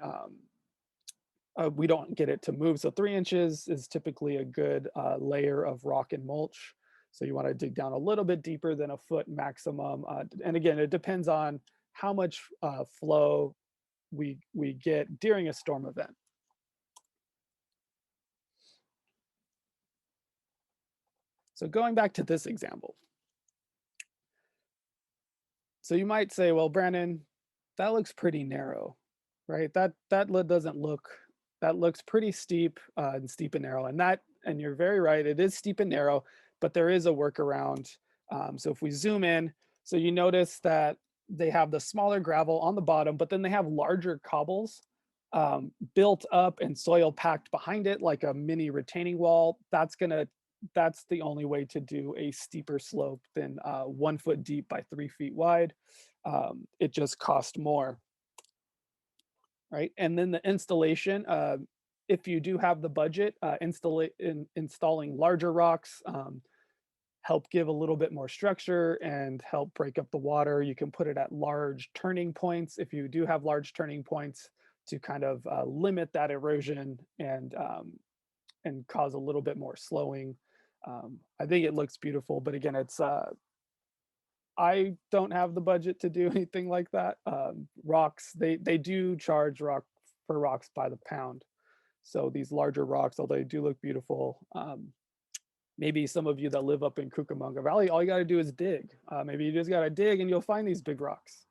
we don't get it to move. So 3 inches is typically a good layer of rock and mulch. So you want to dig down a little bit deeper than a foot maximum. And again, it depends on how much flow we get during a storm event. So going back to this example. So you might say, well, Brandon, that looks pretty narrow, right? Doesn't look, that looks pretty steep and steep and narrow. And you're very right, it is steep and narrow, but there is a workaround. So if we zoom in, so you notice that they have the smaller gravel on the bottom, but then they have larger cobbles built up and soil packed behind it like a mini retaining wall. That's the only way to do a steeper slope than 1 foot deep by 3 feet wide. It just costs more, right? And then the installation, if you do have the budget, installing larger rocks, help give a little bit more structure and help break up the water. You can put it at large turning points if you do have large turning points to kind of limit that erosion and cause a little bit more slowing. I think it looks beautiful, but again, I don't have the budget to do anything like that. Rocks, they do charge for rocks by the pound. So these larger rocks, although they do look beautiful, maybe some of you that live up in Cucamonga Valley, all you got to do is dig. Maybe you just got to dig and you'll find these big rocks.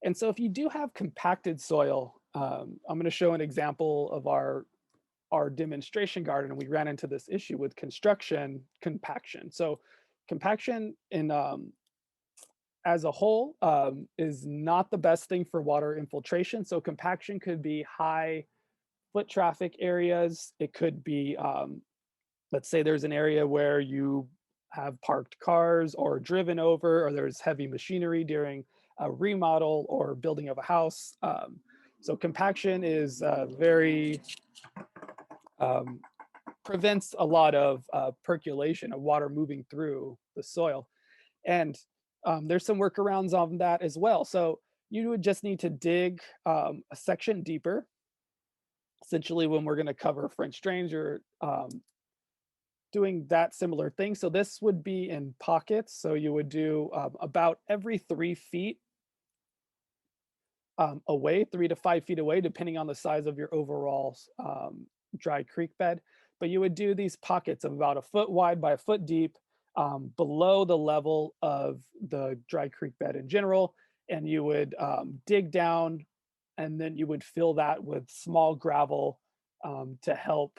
And so if you do have compacted soil, I'm going to show an example of our demonstration garden. We ran into this issue with construction compaction. So compaction as a whole is not the best thing for water infiltration. So compaction could be high foot traffic areas. It could be, let's say there's an area where you have parked cars or driven over, or there's heavy machinery during a remodel or building of a house. So compaction is very, prevents a lot of percolation of water moving through the soil. And there's some workarounds on that as well. So you would just need to dig a section deeper. Essentially, when we're going to cover French drains, you're doing that similar thing. So this would be in pockets. So you would do about every 3 feet away, 3 to 5 feet away, depending on the size of your overall dry creek bed. But you would do these pockets of about a foot wide by a foot deep below the level of the dry creek bed in general. And you would dig down, and then you would fill that with small gravel to help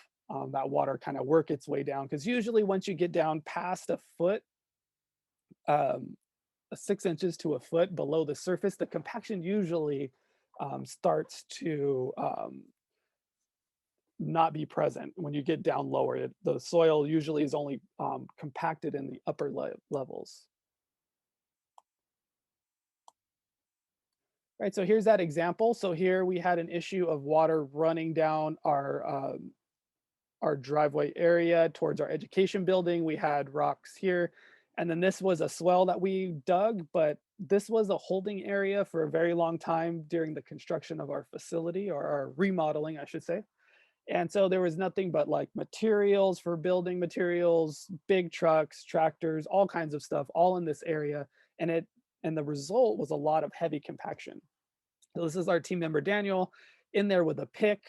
that water kind of work its way down. Because usually once you get down past a foot, 6 inches to a foot below the surface, the compaction usually starts to not be present. When you get down lower, the soil usually is only compacted in the upper levels. Right, so here's that example. So here we had an issue of water running down our driveway area towards our education building. We had rocks here. And then this was a swell that we dug, but this was a holding area for a very long time during the construction of our facility, or our remodeling, I should say. And so there was nothing but like materials for building materials, big trucks, tractors, all kinds of stuff, all in this area. And the result was a lot of heavy compaction. So this is our team member, Daniel, in there with a pick,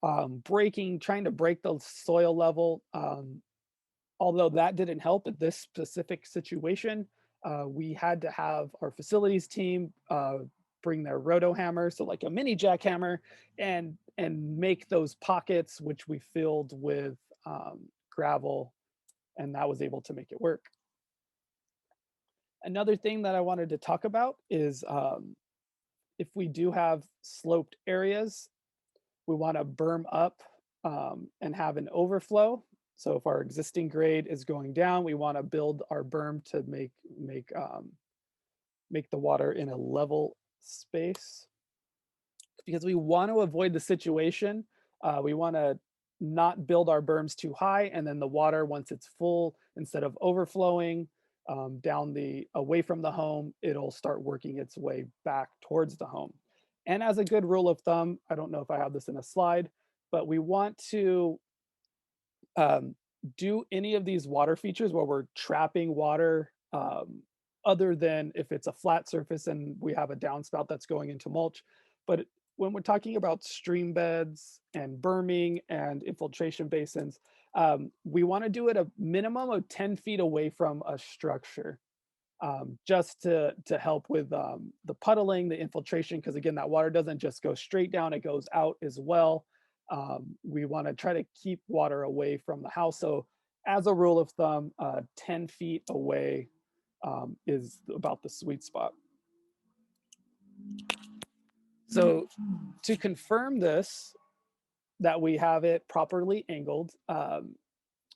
trying to break the soil level. Although that didn't help in this specific situation, we had to have our facilities team bring their roto hammer, so like a mini jackhammer, and make those pockets, which we filled with gravel, and that was able to make it work. Another thing that I wanted to talk about is if we do have sloped areas, we want to berm up and have an overflow. So if our existing grade is going down, we want to build our berm to make the water in a level space, because we want to avoid the situation. We want to not build our berms too high, and then the water, once it's full, instead of overflowing away from the home, it'll start working its way back towards the home. And as a good rule of thumb, I don't know if I have this in a slide, but we want to do any of these water features where we're trapping water, other than if it's a flat surface and we have a downspout that's going into mulch. But when we're talking about stream beds and berming and infiltration basins, we want to do it a minimum of 10 feet away from a structure, just to help with the puddling, the infiltration, because again, that water doesn't just go straight down, it goes out as well. We want to try to keep water away from the house. So as a rule of thumb, 10 feet away is about the sweet spot. So to confirm this, that we have it properly angled,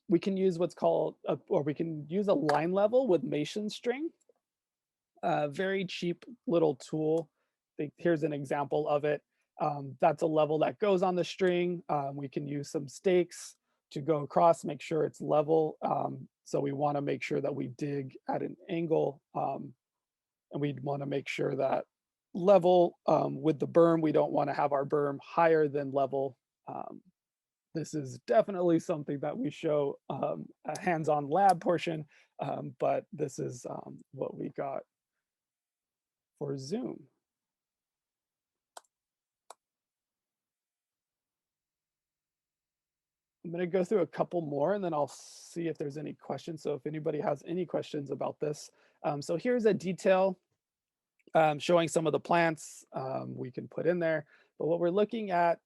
we can use what's called, or we can use a line level with mason string. Very cheap little tool. Here's an example of it. That's a level that goes on the string. We can use some stakes to go across, make sure it's level. So we want to make sure that we dig at an angle, and we'd want to make sure that level with the berm. We don't want to have our berm higher than level. This is definitely something that we show a hands-on lab portion, but this is what we got for Zoom. I'm going to go through a couple more and then I'll see if there's any questions. So if anybody has any questions about this. So here's a detail showing some of the plants we can put in there. But what we're looking at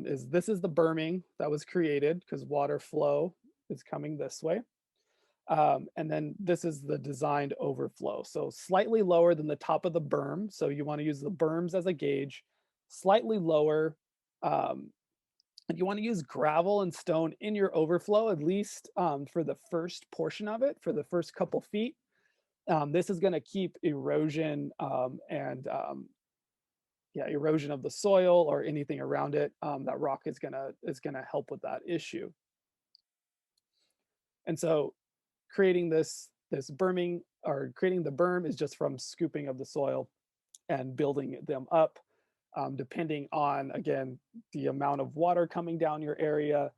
is this is the berming that was created because water flow is coming this way. And then this is the designed overflow. So slightly lower than the top of the berm. So you want to use the berms as a gauge, slightly lower. And you want to use gravel and stone in your overflow, at least for the first portion of it, for the first couple feet. This is going to keep erosion and erosion of the soil or anything around it. That rock is gonna help with that issue. And so creating this berming, or creating the berm, is just from scooping of the soil and building them up, depending on, again, the amount of water coming down your area,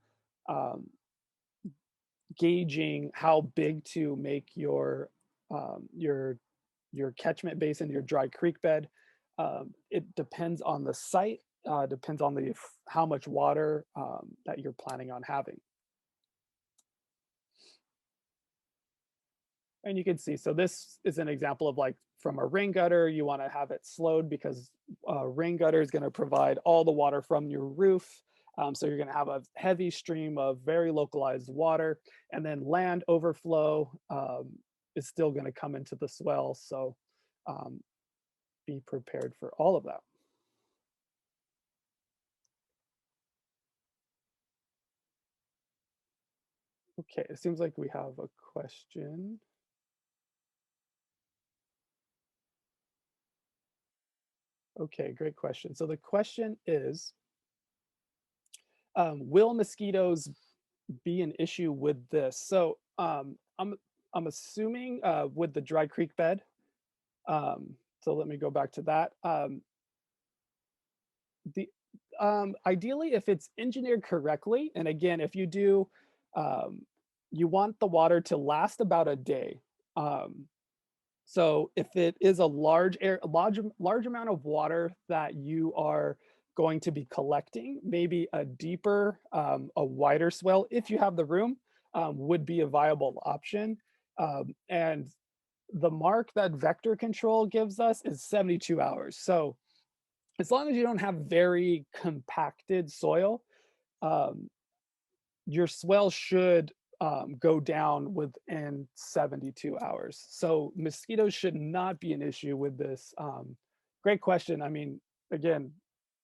gauging how big to make your catchment basin, your dry creek bed. It depends on the site, depends on how much water that you're planning on having. And you can see, so this is an example of, like, from a rain gutter, you want to have it slowed because a rain gutter is going to provide all the water from your roof. So you're going to have a heavy stream of very localized water, and then land overflow is still going to come into the swell. So be prepared for all of that. Okay, it seems like we have a question. Okay, great question. So the question is, will mosquitoes be an issue with this? So I'm assuming with the dry creek bed. So let me go back to that. Ideally, if it's engineered correctly, and again, if you do, you want the water to last about a day. So if it is a large amount of water that you are going to be collecting, maybe a deeper, a wider swell, if you have the room, would be a viable option. And the mark that vector control gives us is 72 hours. So as long as you don't have very compacted soil, your swell should go down within 72 hours. So mosquitoes should not be an issue with this. Great question. I mean, again,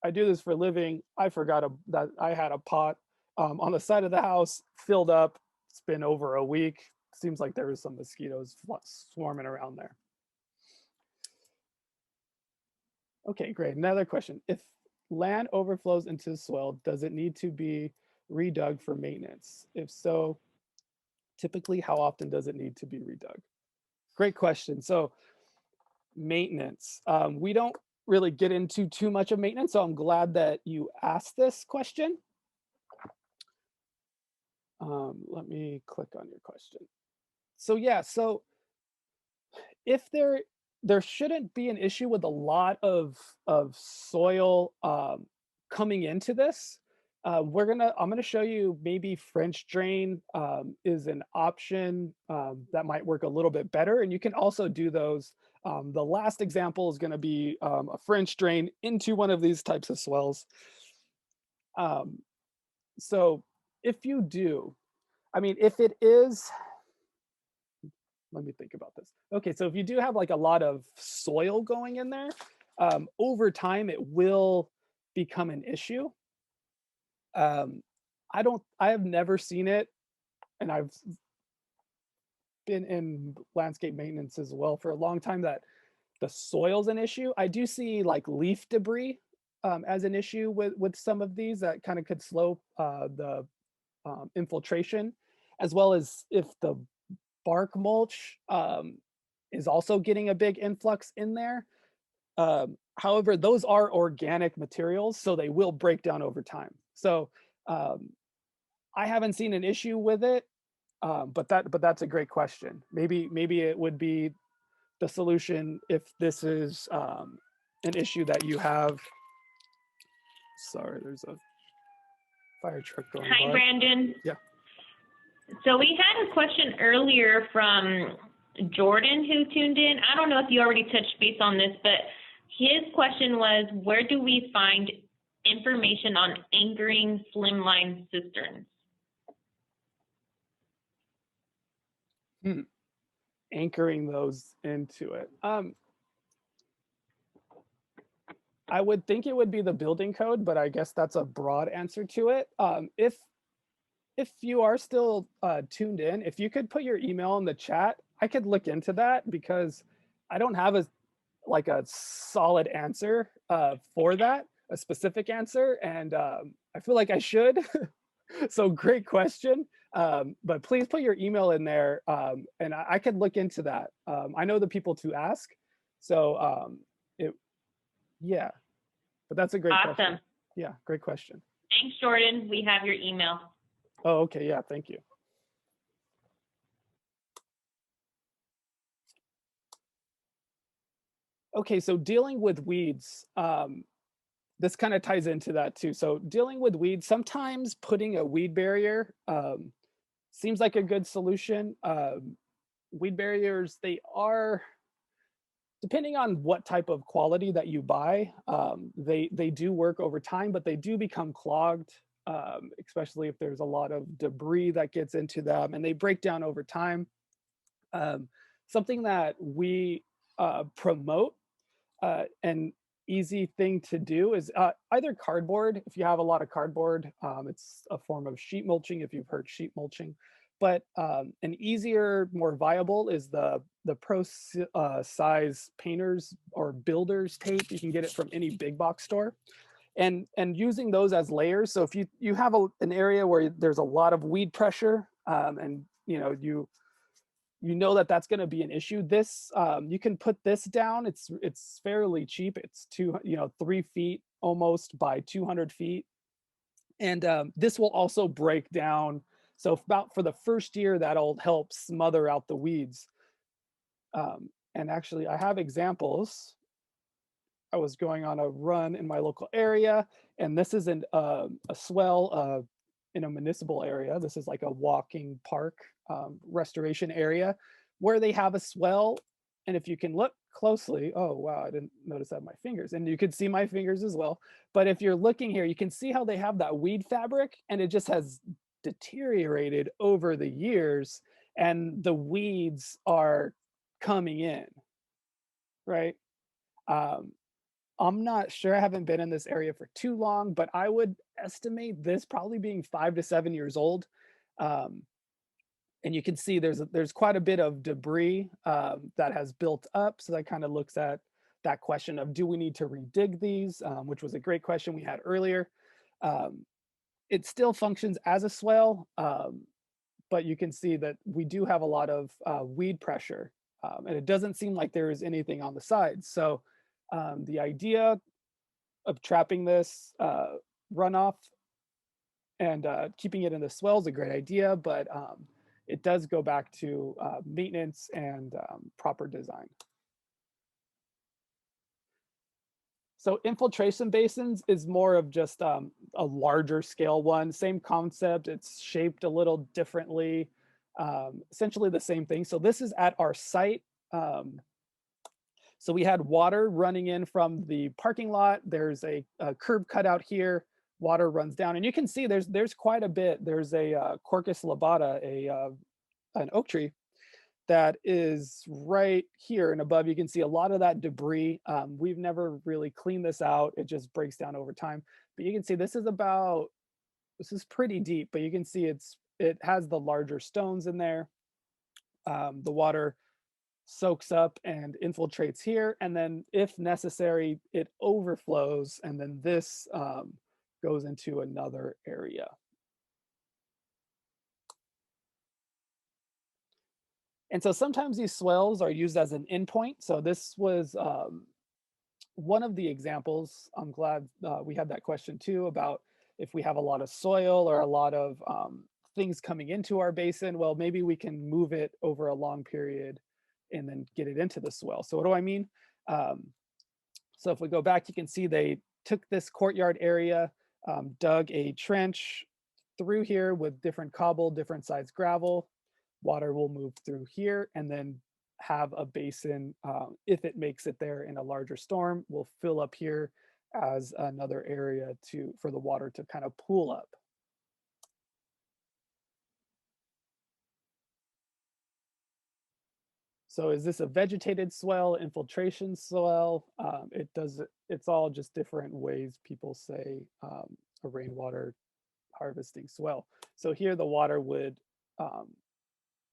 I do this for a living. I forgot that I had a pot on the side of the house filled up. It's been over a week. Seems like there was some mosquitoes swarming around there. Okay, great. Another question. If land overflows into the soil, does it need to be redug for maintenance? If so, typically, how often does it need to be redug? Great question. So maintenance. We don't really get into too much of maintenance, so I'm glad that you asked this question. Let me click on your question. So yeah, so if there shouldn't be an issue with a lot of soil coming into this. I'm gonna show you maybe French drain is an option that might work a little bit better, and you can also do those. The last example is going to be a French drain into one of these types of swells. Um, so if you do, I mean, if it is, let me think about this. Okay, so if you do have like a lot of soil going in there, over time it will become an issue. Um, I have never seen it, and I've been in landscape maintenance as well for a long time that the soil's an issue. I do see like leaf debris as an issue with some of these that kind of could slow the infiltration, as well as if the bark mulch is also getting a big influx in there. However, those are organic materials, so they will break down over time. So um, I haven't seen an issue with it, but that's a great question. Maybe it would be the solution if this is an issue that you have. Sorry, there's a fire truck going Hi, by. Brandon. Yeah. So we had a question earlier from Jordan who tuned in. I don't know if you already touched base on this, but his question was, where do we find information on anchoring slimline cisterns? Anchoring those into it. I would think it would be the building code, but I guess that's a broad answer to it. If you are still tuned in, if you could put your email in the chat, I could look into that because I don't have a solid answer for that, a specific answer, and I feel like I should. So great question. But please put your email in there, and I could look into that. I know the people to ask, so it yeah. But that's a great question. Awesome. Yeah, great question. Thanks, Jordan. We have your email. Oh, okay. Yeah, thank you. Okay, so dealing with weeds, this kind of ties into that too. So dealing with weeds, sometimes putting a weed barrier seems like a good solution. Weed barriers, they are, depending on what type of quality that you buy, they do work over time, but they do become clogged, especially if there's a lot of debris that gets into them, and they break down over time. Something that we promote, an easy thing to do is either cardboard. If you have a lot of cardboard, it's a form of sheet mulching if you've heard sheet mulching. But an easier, more viable is the pro size painters or builders tape. You can get it from any big box store, and using those as layers. So if you have an area where there's a lot of weed pressure, and you know that that's going to be an issue, this you can put this down. It's fairly cheap. It's 3 feet almost by 200 feet, and this will also break down. So about for the first year, that'll help smother out the weeds. And actually, I have examples. I was going on a run in my local area, and this is a swell in a municipal area. This is like a walking park restoration area where they have a swell. And if you can look closely, oh wow, I didn't notice that my fingers, and you could see my fingers as well. But if you're looking here, you can see how they have that weed fabric, and it just has deteriorated over the years, and the weeds are coming in, right? Um, I'm not sure. I haven't been in this area for too long, but I would estimate this probably being 5 to 7 years old. Um, and you can see there's quite a bit of debris that has built up. So that kind of looks at that question of, do we need to redig these, which was a great question we had earlier. It still functions as a swale, but you can see that we do have a lot of weed pressure, and it doesn't seem like there is anything on the sides. So the idea of trapping this runoff and keeping it in the swell is a great idea, but it does go back to maintenance and proper design. So infiltration basins is more of just a larger scale one, same concept. It's shaped a little differently, essentially the same thing. So this is at our site. So we had water running in from the parking lot. There's a curb cut out here. Water runs down, and you can see there's quite a bit. There's a Quercus lobata, an oak tree that is right here and above. You can see a lot of that debris. We've never really cleaned this out. It just breaks down over time. But you can see this is pretty deep, but you can see it has the larger stones in there. The water soaks up and infiltrates here, and then if necessary, it overflows, and then this goes into another area. And so sometimes these swales are used as an endpoint. So this was one of the examples. I'm glad we had that question too about if we have a lot of soil or a lot of things coming into our basin, well, maybe we can move it over a long period and then get it into the swell. So what do I mean? So if we go back, you can see they took this courtyard area, dug a trench through here with different cobble, different size gravel. Water will move through here and then have a basin, if it makes it there in a larger storm, will fill up here as another area for the water to kind of pool up. So is this a vegetated swell, infiltration swell? It's all just different ways people say a rainwater harvesting swell. So here the water would,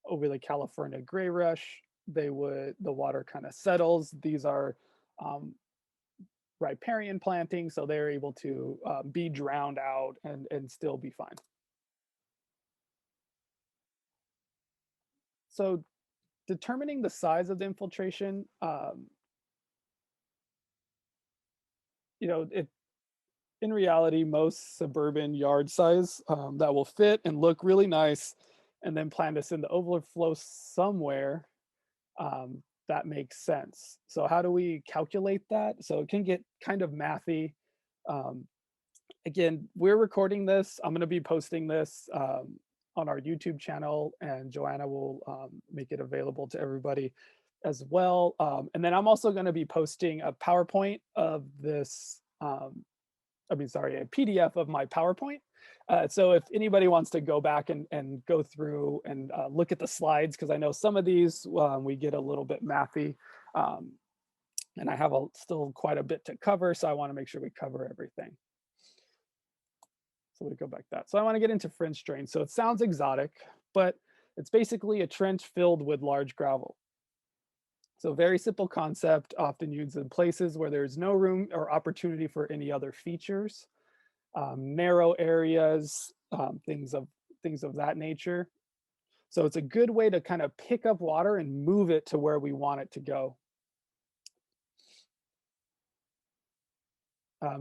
over the California gray rush, the water kind of settles. These are riparian plantings, so they're able to be drowned out and still be fine. So determining the size of the infiltration, in reality, most suburban yard size that will fit and look really nice, and then plan to send the overflow somewhere, that makes sense. So how do we calculate that? So it can get kind of mathy. Again, we're recording this. I'm going to be posting this on our YouTube channel, and Joanna will make it available to everybody as well. And then I'm also going to be posting a PowerPoint of this, a PDF of my PowerPoint. So if anybody wants to go back and go through and look at the slides, because I know some of these we get a little bit mathy, and I have still quite a bit to cover, so I want to make sure we cover everything. So we go back to that. So I want to get into French drain. So it sounds exotic, but it's basically a trench filled with large gravel. So very simple concept, often used in places where there's no room or opportunity for any other features, narrow areas, things of that nature. So it's a good way to kind of pick up water and move it to where we want it to go.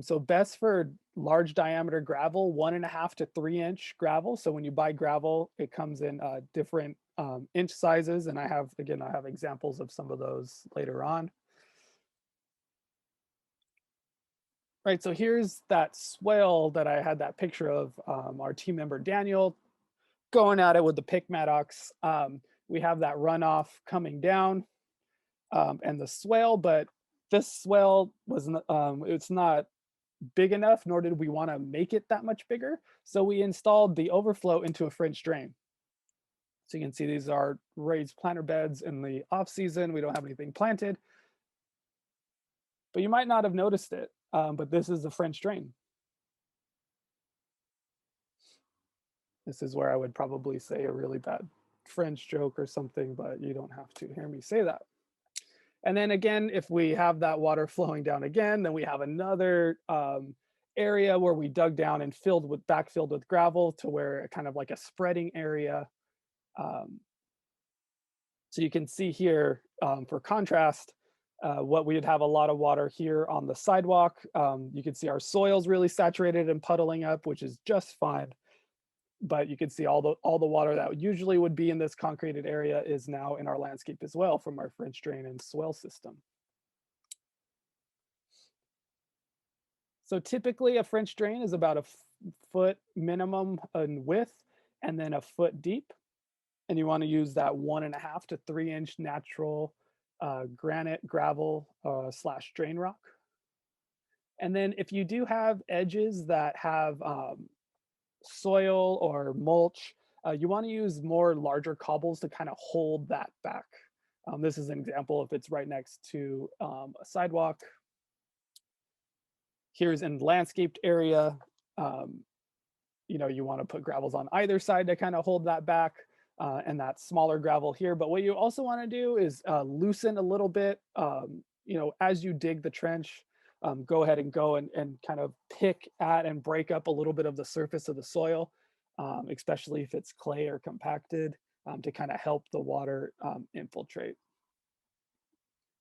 So best for large diameter gravel, 1.5 to 3 inch gravel. So when you buy gravel, it comes in different inch sizes. And I have examples of some of those later on. Right, so here's that swale that I had that picture of our team member Daniel going at it with the pick mattocks. We have that runoff coming down and the swale, but this swale it's not big enough, nor did we want to make it that much bigger. So we installed the overflow into a French drain. So you can see these are raised planter beds in the off season. We don't have anything planted, but you might not have noticed it, but this is the French drain. This is where I would probably say a really bad French joke or something, but you don't have to hear me say that. And then again, if we have that water flowing down again, then we have another area where we dug down and backfilled with gravel to where kind of like a spreading area. So you can see here, for contrast, what we'd have a lot of water here on the sidewalk. You can see our soil's really saturated and puddling up, which is just fine. but you can see all the water that usually would be in this concreted area is now in our landscape as well from our French drain and swale system. So typically a French drain is about a foot minimum in width and then a foot deep. And you want to use that 1.5 to 3 inch natural granite, gravel slash drain rock. And then if you do have edges that have soil or mulch, you want to use more larger cobbles to kind of hold that back. This is an example if it's right next to a sidewalk. Here's in landscaped area, you know, you want to put gravels on either side to kind of hold that back, and that smaller gravel here. But what you also want to do is loosen a little bit, you know, as you dig the trench, go ahead and and kind of pick at and break up a little bit of the surface of the soil, especially if it's clay or compacted, to kind of help the water infiltrate.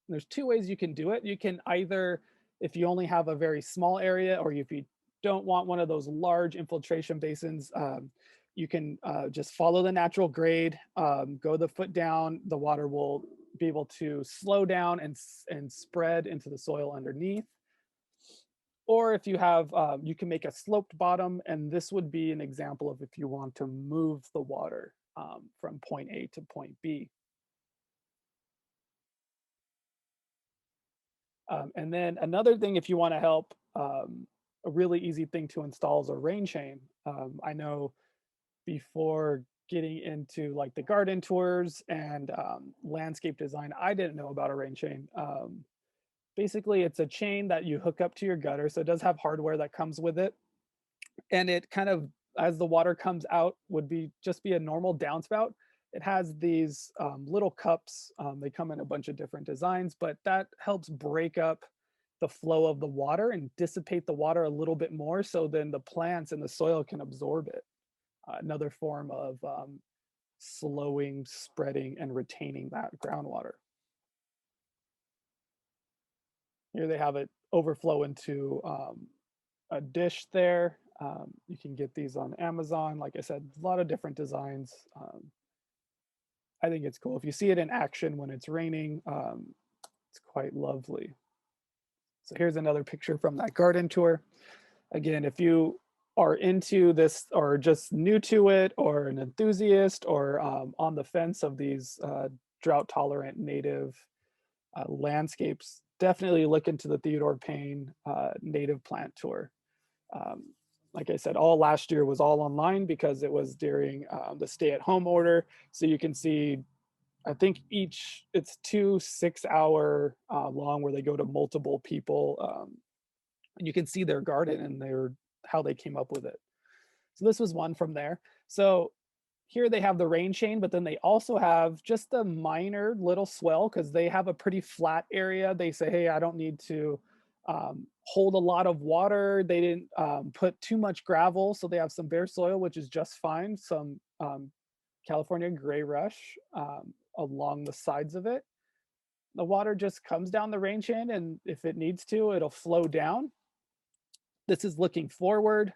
And there's two ways you can do it. You can either, if you only have a very small area, or if you don't want one of those large infiltration basins, you can just follow the natural grade, go the foot down, the water will be able to slow down and spread into the soil underneath. Or if you have, you can make a sloped bottom, and this would be an example of if you want to move the water from point A to point B. And then another thing, if you want to help, a really easy thing to install is a rain chain. I know before getting into like the garden tours and landscape design, I didn't know about a rain chain. Basically, it's a chain that you hook up to your gutter. So it does have hardware that comes with it. And it kind of, as the water comes out, would be just be a normal downspout. It has these little cups. They come in a bunch of different designs, but that helps break up the flow of the water and dissipate the water a little bit more, so then the plants and the soil can absorb it. Another form of slowing, spreading, and retaining that groundwater. Here they have it overflow into a dish there. You can get these on Amazon. Like I said, a lot of different designs. I think it's cool. If you see it in action when it's raining, it's quite lovely. So here's another picture from that garden tour. Again, if you are into this or just new to it or an enthusiast or on the fence of these drought tolerant native landscapes, definitely look into the Theodore Payne native plant tour. Like I said, all last year was all online because it was during the stay-at-home order. So you can see, I think it's 2 6-hour long where they go to multiple people, and you can see their garden and how they came up with it. So this was one from there. So here they have the rain chain, but then they also have just a minor little swell because they have a pretty flat area. They say, hey, I don't need to hold a lot of water. They didn't put too much gravel, so they have some bare soil, which is just fine. Some California gray rush along the sides of it. The water just comes down the rain chain, and if it needs to, it'll flow down. This is looking forward.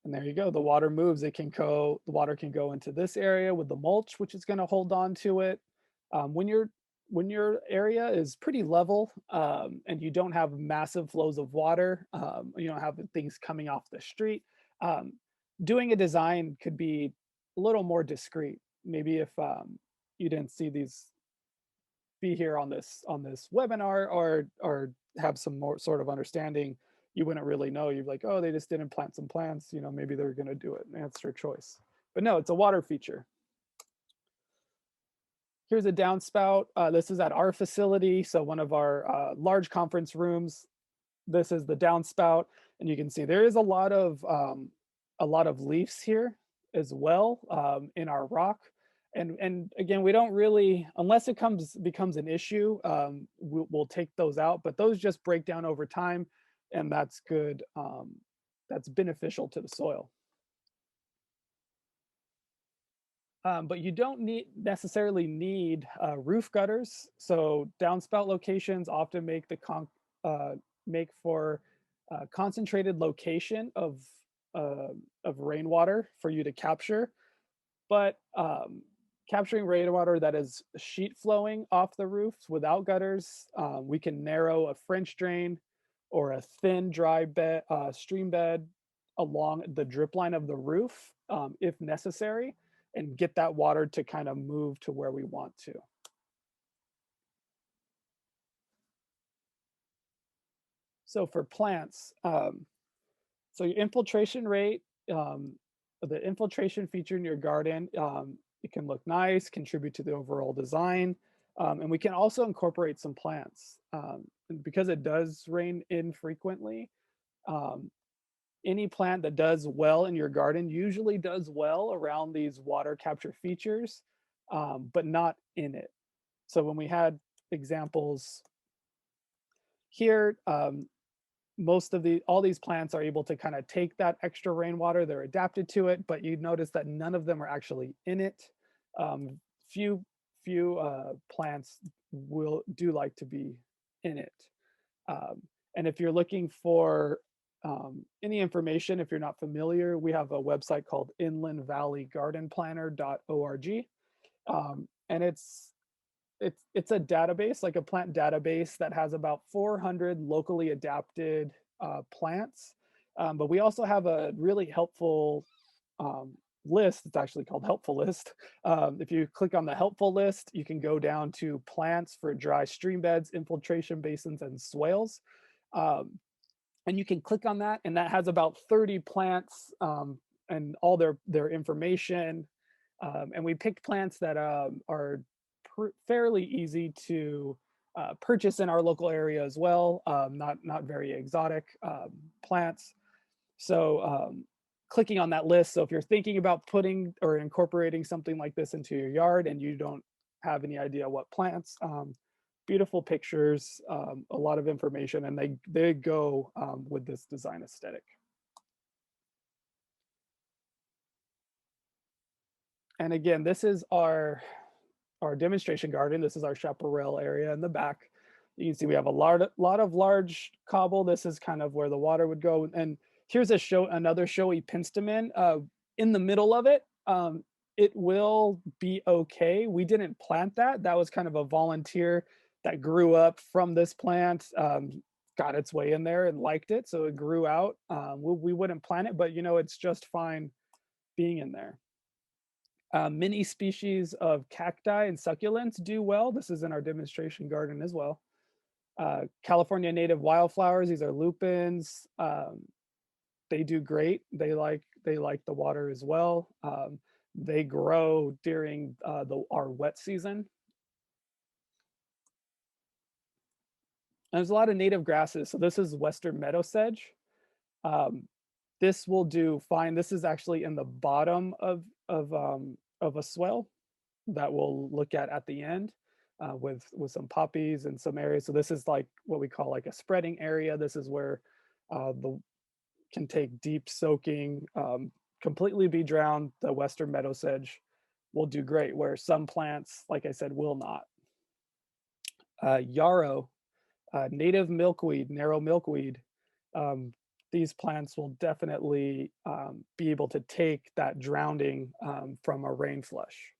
And there you go. The water moves. The water can go into this area with the mulch, which is going to hold on to it. When your area is pretty level and you don't have massive flows of water, you don't have things coming off the street, doing a design could be a little more discreet. Maybe if you didn't see these, be here on this webinar, or have some more sort of understanding, you wouldn't really know. You're like, oh, they just didn't plant some plants, you know, maybe they're going to do it, and that's their choice. But no, it's a water feature. Here's a downspout. This is at our facility, so one of our large conference rooms. This is the downspout, and you can see there is a lot of leaves here as well in our rock. And again, we don't really, unless it becomes an issue, we'll take those out. But those just break down over time, and that's good. That's beneficial to the soil. But you don't necessarily need roof gutters. So downspout locations often make for concentrated location of of rainwater for you to capture, but capturing rainwater that is sheet flowing off the roof without gutters, we can narrow a French drain or a thin dry bed, stream bed along the drip line of the roof if necessary, and get that water to kind of move to where we want to. So for plants, so your infiltration rate, the infiltration feature in your garden, it can look nice, contribute to the overall design, and we can also incorporate some plants. And because it does rain infrequently, um, any plant that does well in your garden usually does well around these water capture features, but not in it. So when we had examples here, most of all these plants are able to kind of take that extra rainwater. They're adapted to it, but you notice that none of them are actually in it. Um, few plants do like to be in it. And if you're looking for any information, if you're not familiar, we have a website called inlandvalleygardenplanner.org, and it's a database, like a plant database that has about 400 locally adapted plants. But we also have a really helpful um, list. It's actually called Helpful List. If you click on the Helpful List, you can go down to plants for dry stream beds, infiltration basins, and swales. Um, and you can click on that, and that has about 30 plants and all their information. And we picked plants that are fairly easy to purchase in our local area as well. Not very exotic plants. So clicking on that list. So if you're thinking about putting or incorporating something like this into your yard and you don't have any idea what plants, beautiful pictures, a lot of information, and they go with this design aesthetic. And again, this is our demonstration garden. This is our chaparral area in the back. You can see we have a lot of large cobble. This is kind of where the water would go. And here's another showy penstemon. In the middle of it, it will be okay. We didn't plant that. That was kind of a volunteer that grew up from this plant, got its way in there and liked it. So it grew out. We wouldn't plant it, but it's just fine being in there. Many species of cacti and succulents do well. This is in our demonstration garden as well. California native wildflowers, these are lupins. They do great. They like the water as well. They grow during our wet season. And there's a lot of native grasses. So this is western meadow sedge. This will do fine. This is actually in the bottom of a swale that we'll look at the end with some poppies and some areas. So this is like what we call like a spreading area. This is where the can take deep soaking, completely be drowned. The western meadow sedge will do great, where some plants, like I said, will not. Yarrow, native milkweed, narrow milkweed. These plants will definitely be able to take that drowning from a rain flush.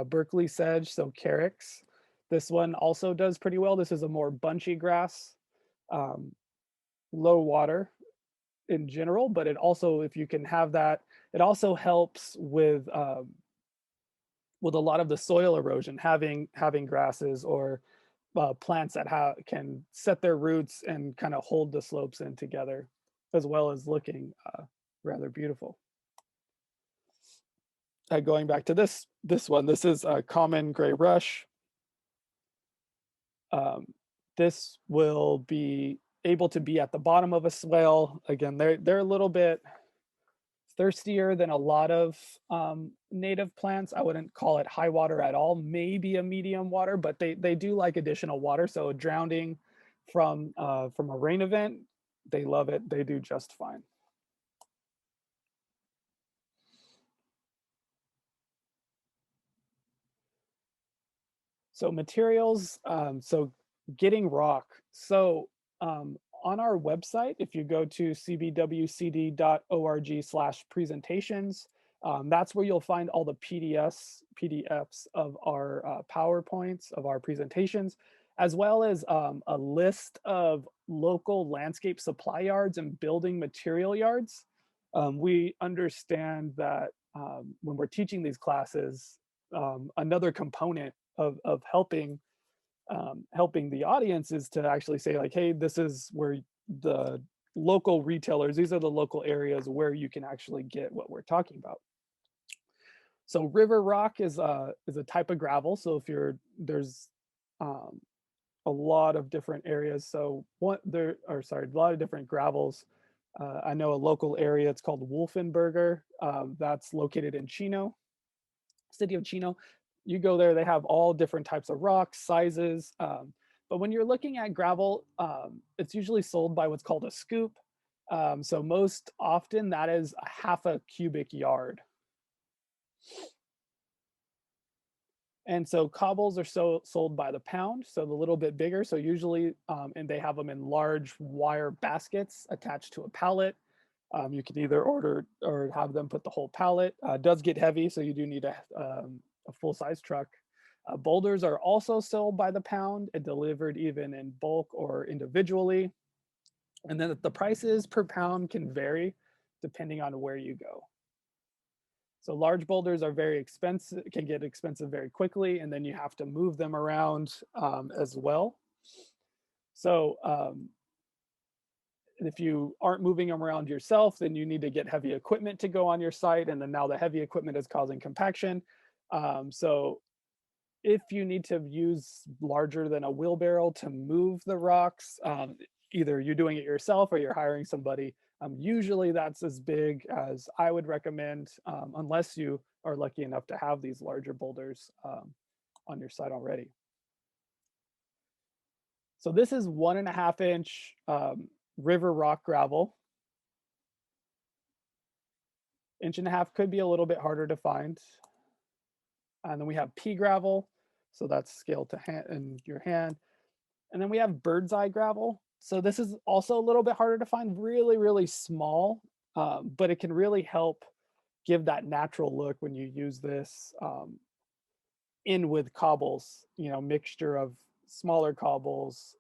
Berkeley sedge, so carex. This one also does pretty well. This is a more bunchy grass, low water in general, but it also, if you can have that, it also helps with a lot of the soil erosion, having grasses or plants that can set their roots and kind of hold the slopes in together, as well as looking rather beautiful. Going back to this one, this is a common gray rush. This will be able to be at the bottom of a swale. Again, they're a little bit thirstier than a lot of native plants. I wouldn't call it high water at all, maybe a medium water, but they do like additional water. So drowning from a rain event, they love it. They do just fine. So materials, so getting rock. So on our website, if you go to cvwcd.org/presentations, that's where you'll find all the PDFs of our PowerPoints of our presentations, as well as a list of local landscape supply yards and building material yards. We understand that when we're teaching these classes, another component of helping the audience is to actually say like, hey, this is where the local retailers, these are the local areas where you can actually get what we're talking about. So river rock is a type of gravel. So if there's a lot of different areas. So a lot of different gravels. I know a local area, it's called Wolfenberger. That's located in Chino, city of Chino. You go there, they have all different types of rocks, sizes. But when you're looking at gravel, it's usually sold by what's called a scoop. So most often that is a half a cubic yard. And so cobbles are sold by the pound, so a little bit bigger. So usually, and they have them in large wire baskets attached to a pallet. You can either order or have them put the whole pallet. It does get heavy, so you do need a full-size truck. Boulders are also sold by the pound and delivered even in bulk or individually. And then the prices per pound can vary depending on where you go. So large boulders are very expensive, can get expensive very quickly, and then you have to move them around as well. So if you aren't moving them around yourself, then you need to get heavy equipment to go on your site, and then now the heavy equipment is causing compaction. So if you need to use larger than a wheelbarrow to move the rocks, either you're doing it yourself or you're hiring somebody. Usually that's as big as I would recommend, unless you are lucky enough to have these larger boulders on your site already. So this is 1.5 inch river rock gravel. 1.5 inch could be a little bit harder to find. And then we have pea gravel. So that's scaled to hand in your hand. And then we have bird's eye gravel. So this is also a little bit harder to find, really, really small, but it can really help give that natural look when you use this in with cobbles, mixture of smaller cobbles,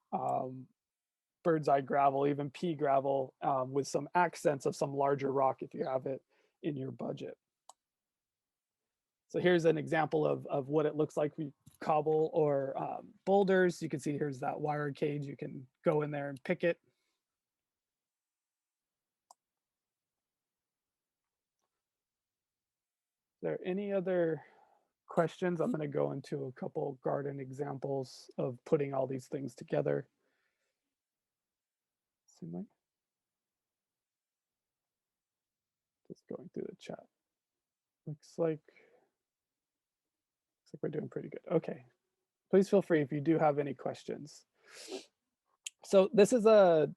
bird's eye gravel, even pea gravel, with some accents of some larger rock if you have it in your budget. So here's an example of what it looks like with cobble or boulders. You can see here's that wire cage. You can go in there and pick it. Is there any other questions? I'm going to go into a couple garden examples of putting all these things together. Just going through the chat. Looks like we're doing pretty good. Okay. Please feel free if you do have any questions. So this is a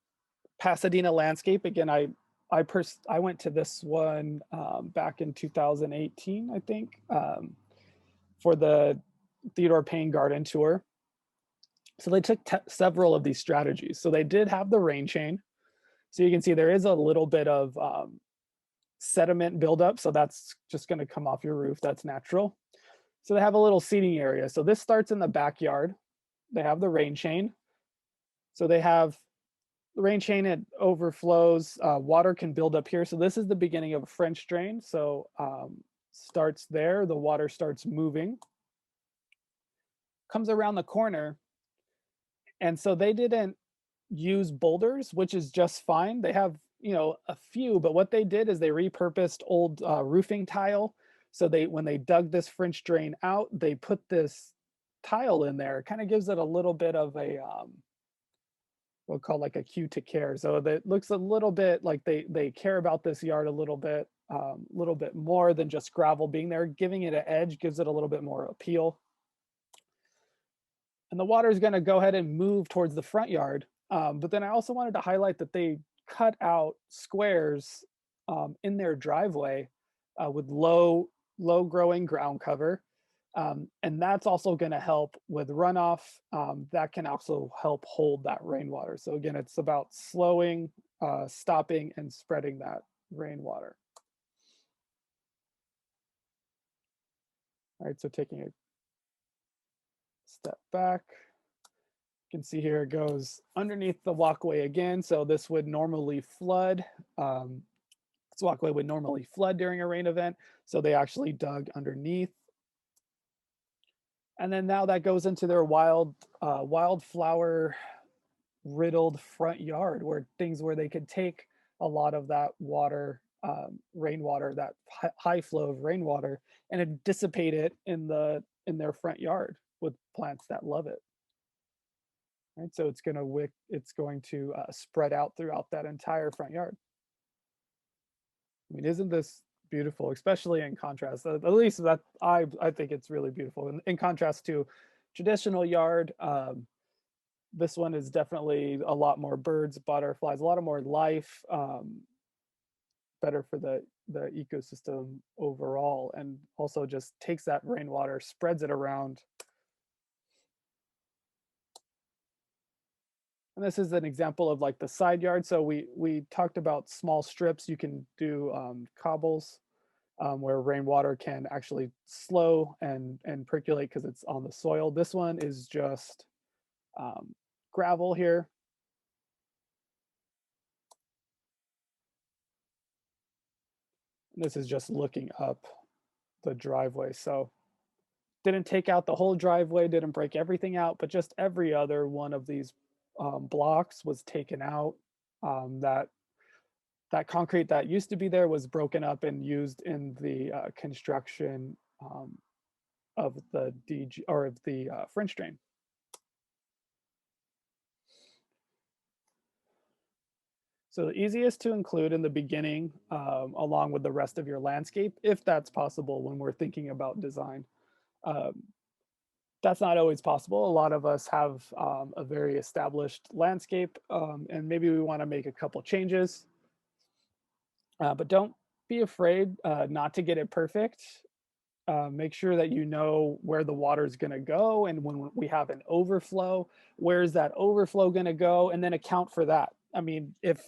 Pasadena landscape. Again, I went to this one back in 2018, I think, for the Theodore Payne Garden Tour. So they took several of these strategies. So they did have the rain chain. So you can see there is a little bit of sediment buildup. So that's just going to come off your roof. That's natural. So they have a little seating area. So this starts in the backyard. They have the rain chain. So they have the rain chain, it overflows. Water can build up here. So this is the beginning of a French drain. So starts there. The water starts moving. Comes around the corner. And so they didn't use boulders, which is just fine. They have, a few, but what they did is they repurposed old roofing tile. So when they dug this French drain out, they put this tile in there. It kind of gives it a little bit of a, we'll call like a cue to care. So that looks a little bit like they care about this yard a little bit more than just gravel being there. Giving it an edge gives it a little bit more appeal. And the water is going to go ahead and move towards the front yard. But then I also wanted to highlight that they cut out squares in their driveway with low growing ground cover. And that's also going to help with runoff. That can also help hold that rainwater. So again, it's about slowing, stopping, and spreading that rainwater. All right, so taking a step back, you can see here it goes underneath the walkway again. So this would normally flood. This walkway would normally flood during a rain event. So they actually dug underneath. And then now that goes into their wildflower riddled front yard, where they could take a lot of that water, rainwater, that high flow of rainwater, and it dissipate it in their front yard with plants that love it. Right, so it's going to spread out throughout that entire front yard. I mean, isn't this beautiful, especially in contrast? At least that I think it's really beautiful. In contrast to traditional yard, this one is definitely a lot more birds, butterflies, a lot of more life, better for the ecosystem overall, and also just takes that rainwater, spreads it around. And this is an example of like the side yard. So we talked about small strips. You can do cobbles where rainwater can actually slow and percolate because it's on the soil. This one is just gravel here. And this is just looking up the driveway. So didn't take out the whole driveway, didn't break everything out, but just every other one of these blocks was taken out. That concrete that used to be there was broken up and used in the construction of the DG or of the French drain. So the easiest to include in the beginning, along with the rest of your landscape, if that's possible when we're thinking about design. That's not always possible. A lot of us have a very established landscape, and maybe we want to make a couple changes. But don't be afraid not to get it perfect. Make sure that you know where the water is going to go, and when we have an overflow, where's that overflow going to go, and then account for that. I mean, if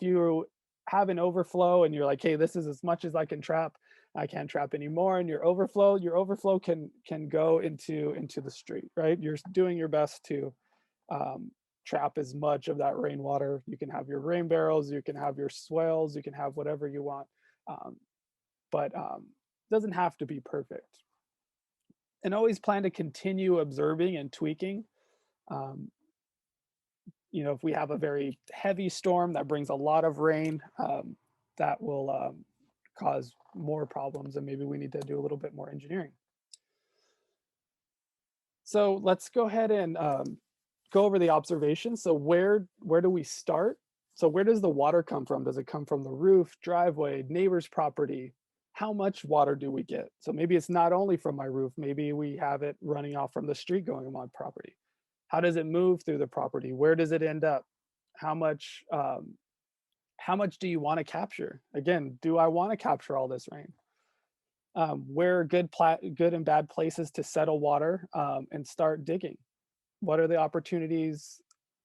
you have an overflow and you're like, hey, this is as much as I can trap, I can't trap anymore, and your overflow can go into the street, right? You're doing your best to trap as much of that rainwater. You can have your rain barrels, you can have your swales, you can have whatever you want, but doesn't have to be perfect. And always plan to continue observing and tweaking. You know, if we have a very heavy storm that brings a lot of rain, that will cause more problems, and maybe we need to do a little bit more engineering. So let's go ahead and go over the observations. So where do we start? So where does the water come from? Does it come from the roof, driveway, neighbor's property? How much water do we get? So maybe it's not only from my roof, maybe we have it running off from the street going on my property. How does it move through the property? Where does it end up? How much do you want to capture? Again, do I want to capture all this rain? Where are good and bad places to settle water and start digging? What are the opportunities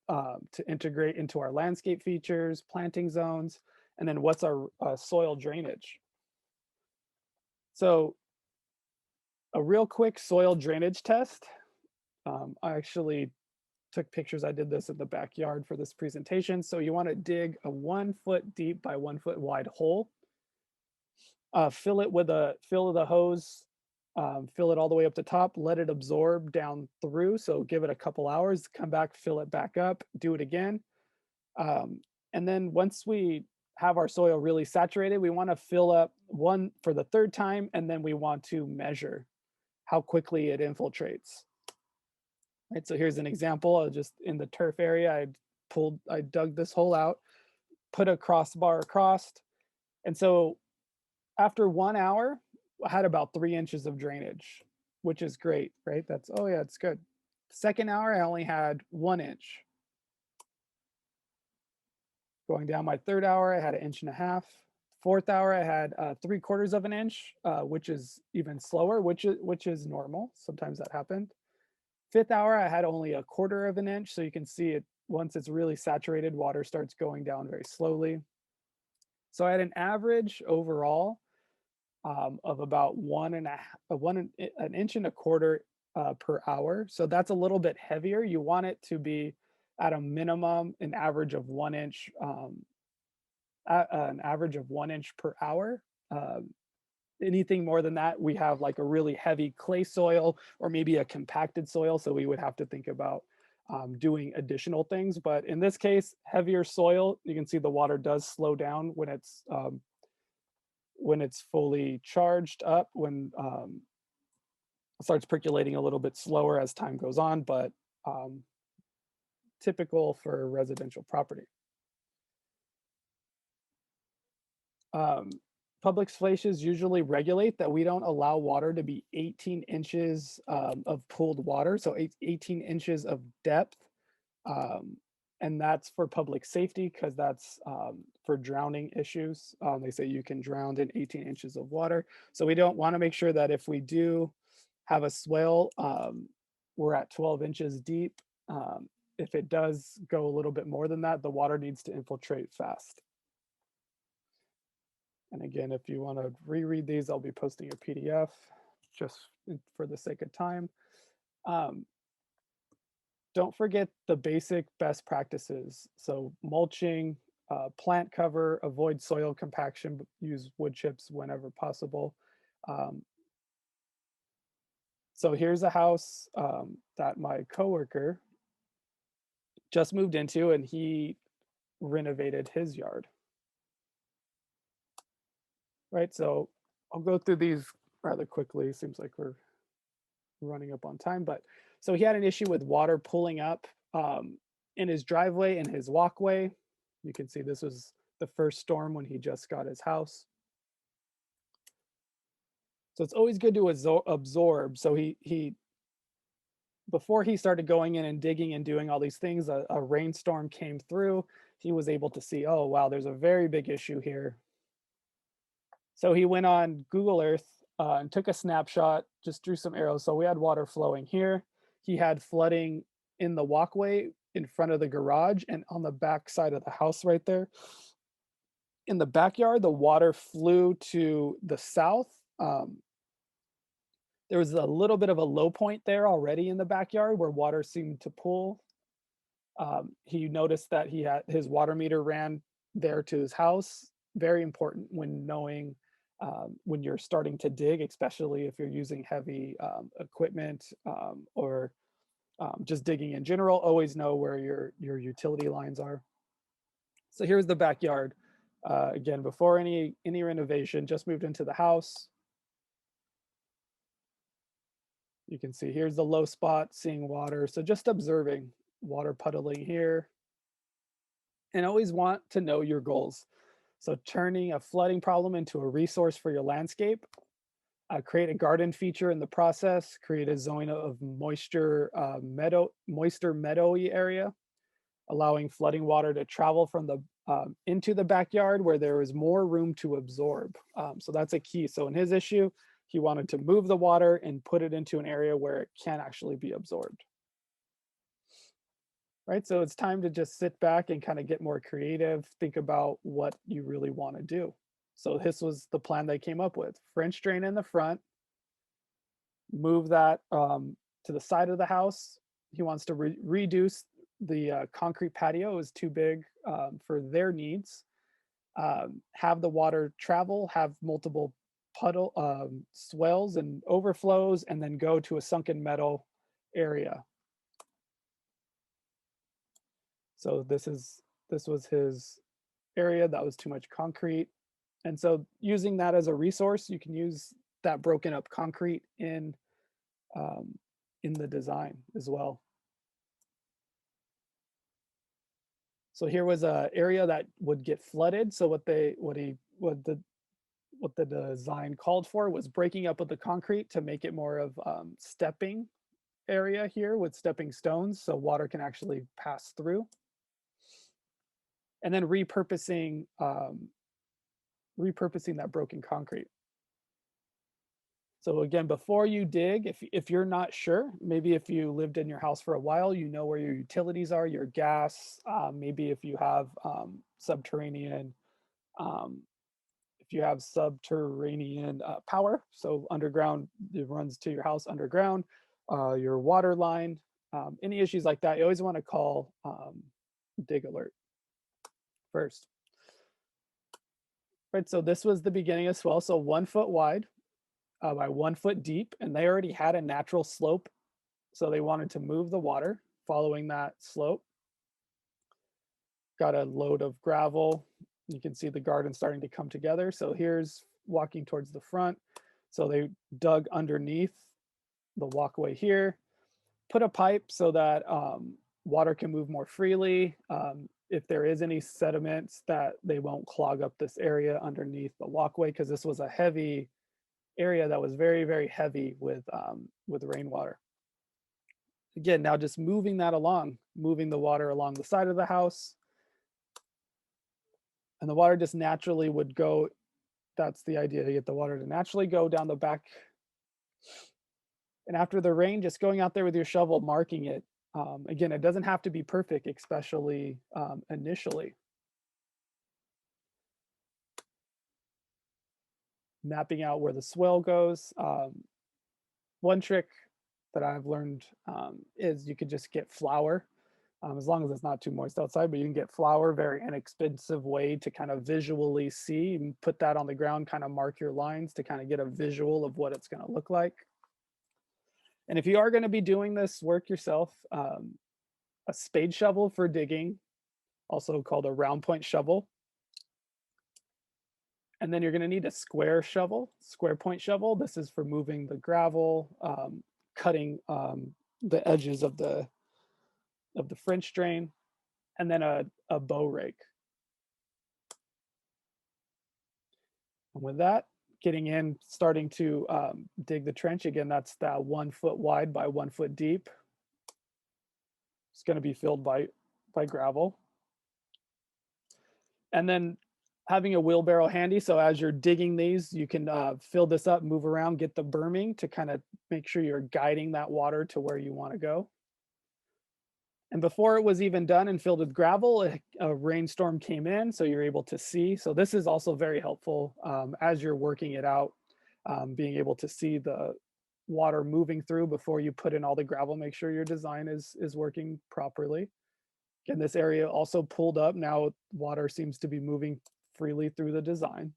to integrate into our landscape features, planting zones, and then what's our soil drainage? So a real quick soil drainage test. I actually took pictures. I did this in the backyard for this presentation. So you want to dig a 1 foot deep by 1 foot wide hole. Fill the hose, fill it all the way up to top, let it absorb down through. So give it a couple hours, come back, fill it back up, do it again. And then once we have our soil really saturated, we want to fill up one for the third time, and then we want to measure how quickly it infiltrates. Right, so here's an example. Just in the turf area, I dug this hole out, put a crossbar across, and so after 1 hour, I had about 3 inches of drainage, which is great, right? Oh yeah, it's good. Second hour, I only had 1 inch. Going down my third hour, I had 1.5 inches. Fourth hour, I had 3/4 of an inch, which is even slower, which is normal. Sometimes that happened. Fifth hour, I had only 1/4 of an inch, so you can see it once it's really saturated, water starts going down very slowly. So I had an average overall of about an inch and a quarter per hour. So that's a little bit heavier. You want it to be at a minimum an average of 1 inch, an average of 1 inch per hour. Um, Anything more than that, we have like a really heavy clay soil or maybe a compacted soil. So we would have to think about doing additional things. But in this case, heavier soil, you can see the water does slow down when it's fully charged up, when it starts percolating a little bit slower as time goes on, but um, typical for residential property. Um, Public spaces usually regulate that we don't allow water to be 18 inches of pooled water, so 18 inches of depth. Um, and that's for public safety because that's for drowning issues. They say you can drown in 18 inches of water. So we don't want to make sure that if we do have a swale, we're at 12 inches deep. If it does go a little bit more than that, the water needs to infiltrate fast. And again, if you want to reread these, I'll be posting a PDF just for the sake of time. Um, don't forget the basic best practices. So mulching, plant cover, avoid soil compaction, use wood chips whenever possible. Um, so here's a house that my coworker just moved into, and he renovated his yard. Right, so I'll go through these rather quickly. Seems like we're running up on time, but so he had an issue with water pulling up in his driveway and his walkway. You can see this was the first storm when he just got his house. So it's always good to absorb. So he before he started going in and digging and doing all these things, a rainstorm came through. He was able to see, oh wow, there's a very big issue here. So he went on Google Earth and took a snapshot, just drew some arrows. So we had water flowing here. He had flooding in the walkway in front of the garage and on the back side of the house right there. In the backyard, the water flew to the south. There was a little bit of a low point there already in the backyard where water seemed to pool. He noticed that he had his water meter ran there to his house. Very important when knowing when you're starting to dig, especially if you're using heavy equipment or just digging in general. Always know where your utility lines are. So here's the backyard. Again, before any renovation, just moved into the house. You can see here's the low spot, seeing water. So just observing water puddling here. And always want to know your goals. So turning a flooding problem into a resource for your landscape, create a garden feature in the process, create a zone of moisture, moister meadowy area, allowing flooding water to travel from the into the backyard where there is more room to absorb. So that's a key. So in his issue, he wanted to move the water and put it into an area where it can actually be absorbed. Right, so it's time to just sit back and kind of get more creative, think about what you really want to do. So this was the plan they came up with. French drain in the front, move that to the side of the house. He wants to reduce the concrete patio is too big for their needs. Have the water travel, have multiple puddle swells and overflows, and then go to a sunken meadow area. So this was his area that was too much concrete. And so using that as a resource, you can use that broken up concrete in the design as well. So here was a area that would get flooded. So what the design called for was breaking up with the concrete to make it more of stepping area here with stepping stones so water can actually pass through. And then repurposing repurposing that broken concrete. So again, before you dig, if you're not sure, maybe if you lived in your house for a while, you know where your utilities are, your gas, maybe if you have subterranean, um, if you have subterranean power, so underground, it runs to your house underground, your water line, any issues like that, you always want to call dig alert first. Right, so this was the beginning as well. So 1 foot wide by 1 foot deep, and they already had a natural slope. So they wanted to move the water following that slope. Got a load of gravel. You can see the garden starting to come together. So here's walking towards the front. So they dug underneath the walkway here, put a pipe so that water can move more freely. If there is any sediments, that they won't clog up this area underneath the walkway, because this was a heavy area that was very, very heavy with rainwater. Again, now just moving that along, moving the water along the side of the house, and the water just naturally would go. That's the idea, to get the water to naturally go down the back. And after the rain, just going out there with your shovel, marking it. Again, it doesn't have to be perfect, especially initially. Mapping out where the swale goes. One trick that I've learned is you could just get flour, as long as it's not too moist outside, but you can get flour, very inexpensive way to kind of visually see, and put that on the ground, kind of mark your lines to kind of get a visual of what it's going to look like. And if you are going to be doing this work yourself, a spade shovel for digging, also called a round point shovel. And then you're going to need a square shovel, square point shovel. This is for moving the gravel, cutting the edges of the French drain, and then a bow rake. And with that, getting in, starting to dig the trench. Again, that's that 1 foot wide by 1 foot deep. It's going to be filled by gravel. And then having a wheelbarrow handy, so as you're digging these, you can fill this up, move around, get the berming to kind of make sure you're guiding that water to where you want to go. And before it was even done and filled with gravel, a rainstorm came in, so you're able to see. So this is also very helpful as you're working it out, being able to see the water moving through before you put in all the gravel. Make sure your design is working properly. And this area also pulled up. Now water seems to be moving freely through the design.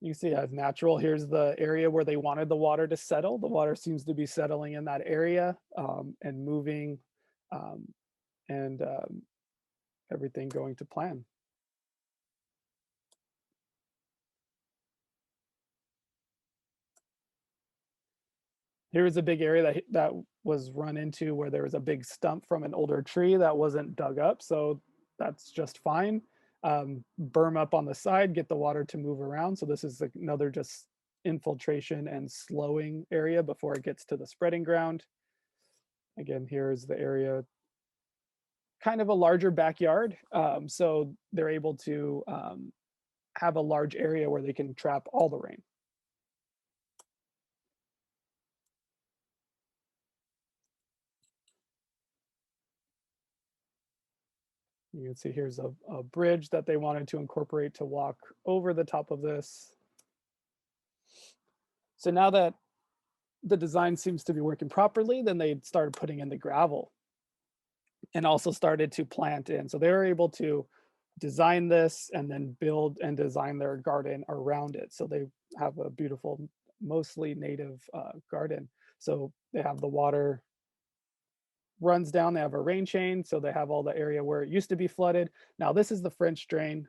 You see as natural, here's the area where they wanted the water to settle. The water seems to be settling in that area and moving, um, and everything going to plan. Here's a big area that was run into, where there was a big stump from an older tree that wasn't dug up. So that's just fine. Berm up on the side, get the water to move around. So this is another just infiltration and slowing area before it gets to the spreading ground. Again, here's the area, kind of a larger backyard. So they're able to have a large area where they can trap all the rain. You can see here's a bridge that they wanted to incorporate to walk over the top of this. So now that the design seems to be working properly, then they started putting in the gravel and also started to plant in. So they were able to design this and then build and design their garden around it. So they have a beautiful, mostly native garden. So they have the water runs down, they have a rain chain, so they have all the area where it used to be flooded. Now this is the French drain.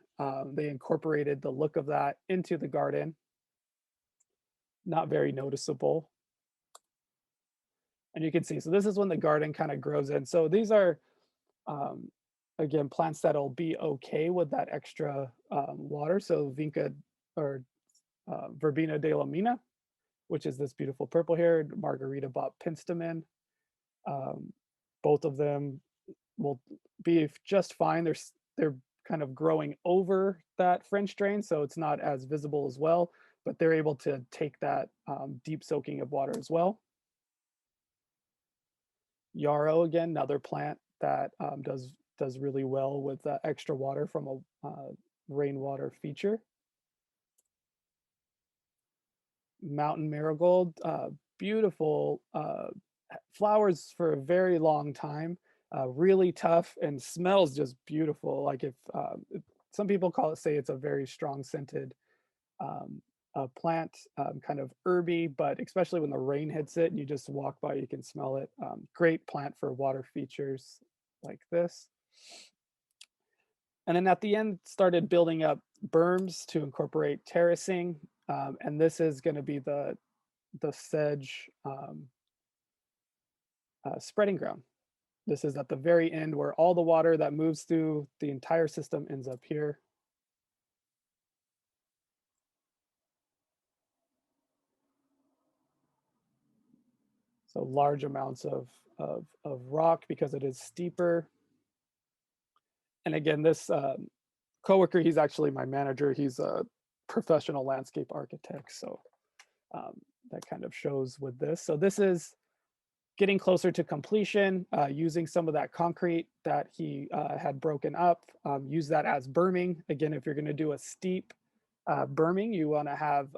They incorporated the look of that into the garden. Not very noticeable. And you can see, so this is when the garden kind of grows in. So these are, again, plants that'll be okay with that extra water. So Vinca or Verbena de la Mina, which is this beautiful purple here. Margarita bought Penstemon. Both of them will be just fine. They're kind of growing over that French drain, so it's not as visible as well, but they're able to take that deep soaking of water as well. Yarrow, again, another plant that does really well with extra water from a rainwater feature. Mountain marigold, beautiful flowers for a very long time, really tough and smells just beautiful. Like some people say it's a very strong scented plant, kind of herby, but especially when the rain hits it and you just walk by, you can smell it. Great plant for water features like this. And then at the end, started building up berms to incorporate terracing. And this is going to be the sedge spreading ground. This is at the very end where all the water that moves through the entire system ends up here. So large amounts of rock because it is steeper. And again, this coworker, he's actually my manager. He's a professional landscape architect. So that kind of shows with this. So this is getting closer to completion, using some of that concrete that he had broken up, use that as berming. Again, if you're going to do a steep berming, you want to have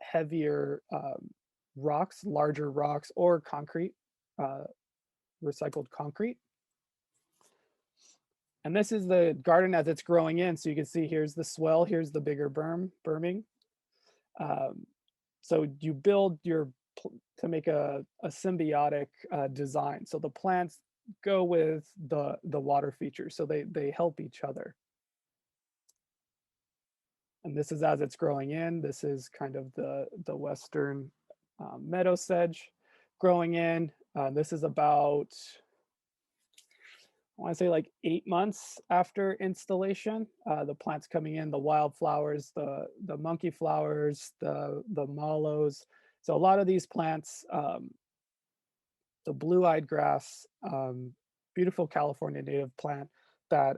heavier rocks, larger rocks, or concrete, recycled concrete. And this is the garden as it's growing in. So you can see here's the swell, here's the bigger berming. So you build to make a symbiotic design. So the plants go with the water features. So they help each other. And this is as it's growing in. This is kind of the western meadow sedge growing in. This is about, I want to say like 8 months after installation. The plants coming in, the wildflowers, the monkey flowers, the mallows. So a lot of these plants, the blue-eyed grass, beautiful California native plant that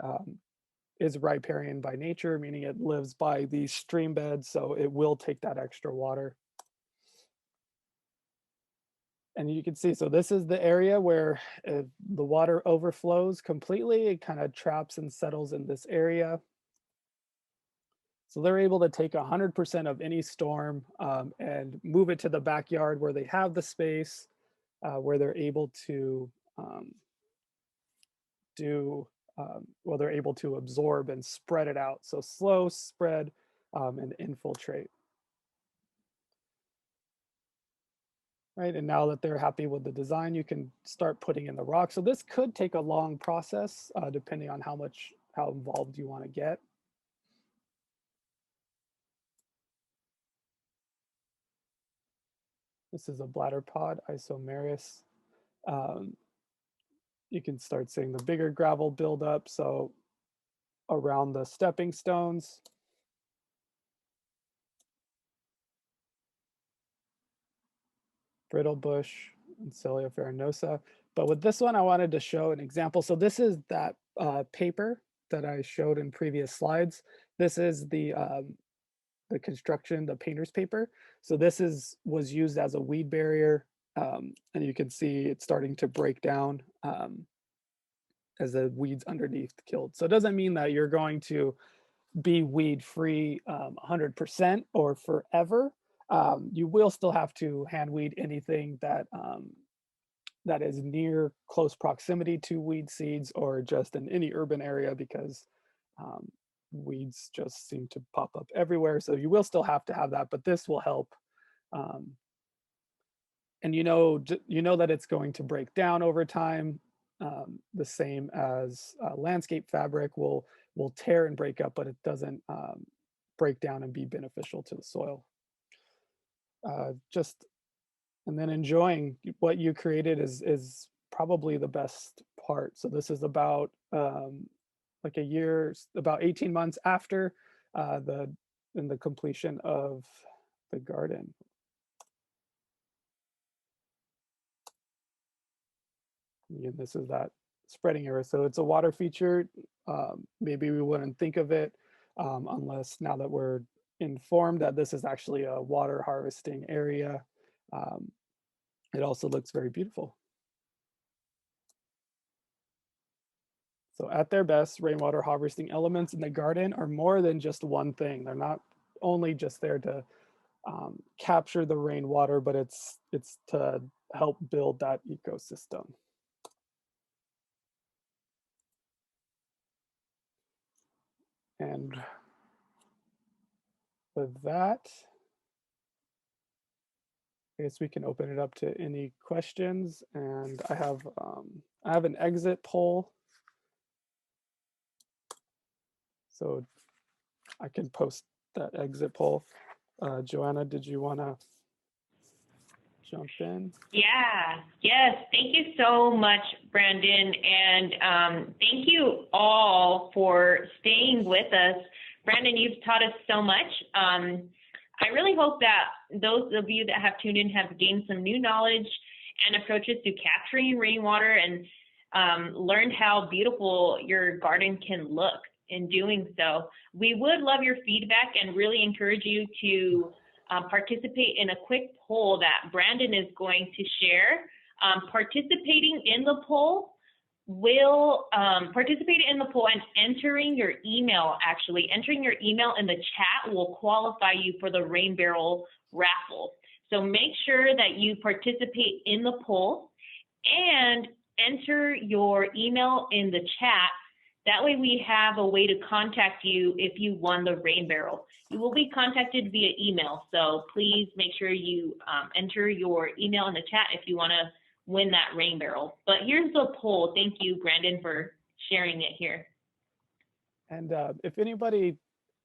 is riparian by nature, meaning it lives by these stream beds, so it will take that extra water. And you can see, so this is the area where the water overflows completely. It kind of traps and settles in this area. So they're able to take 100% of any storm and move it to the backyard where they have the space, where they're able to they're able to absorb and spread it out. So slow spread and infiltrate. Right, and now that they're happy with the design, you can start putting in the rock. So this could take a long process, depending on how involved you want to get. This is a bladder pod, Isomeris. You can start seeing the bigger gravel buildup. So around the stepping stones. Brittle bush and Celia farinosa. But with this one, I wanted to show an example. So this is that paper that I showed in previous slides. This is the construction, the painter's paper. So this was used as a weed barrier, and you can see it's starting to break down as the weeds underneath killed. So it doesn't mean that you're going to be weed free 100% or forever. You will still have to hand weed anything that that is near close proximity to weed seeds or just in any urban area, because weeds just seem to pop up everywhere. So you will still have to have that, but this will help. And you know that it's going to break down over time. The same as landscape fabric will tear and break up, but it doesn't break down and be beneficial to the soil. And then enjoying what you created is probably the best part. So this is about like a year, about 18 months after the completion of the garden. Again, this is that spreading area. So it's a water feature. Maybe we wouldn't think of it unless now that we're informed that this is actually a water harvesting area. Um, it also looks very beautiful. So at their best, rainwater harvesting elements in the garden are more than just one thing. They're not only just there to capture the rainwater, but it's to help build that ecosystem. And with that, I guess we can open it up to any questions. And I have an exit poll, so I can post that exit poll. Joanna, did you want to jump in? Yeah, yes. Thank you so much, Brandon. And thank you all for staying with us. Brandon, you've taught us so much. I really hope that those of you that have tuned in have gained some new knowledge and approaches to capturing rainwater and learned how beautiful your garden can look in doing so. We would love your feedback and really encourage you to participate in a quick poll that Brandon is going to share. Participating in the poll and entering your email, entering your email in the chat will qualify you for the rain barrel raffle. So make sure that you participate in the poll and enter your email in the chat. That way we have a way to contact you if you won the rain barrel. You will be contacted via email, so please make sure you enter your email in the chat if you want to win that rain barrel. But here's the poll. Thank you, Brandon, for sharing it here. And if anybody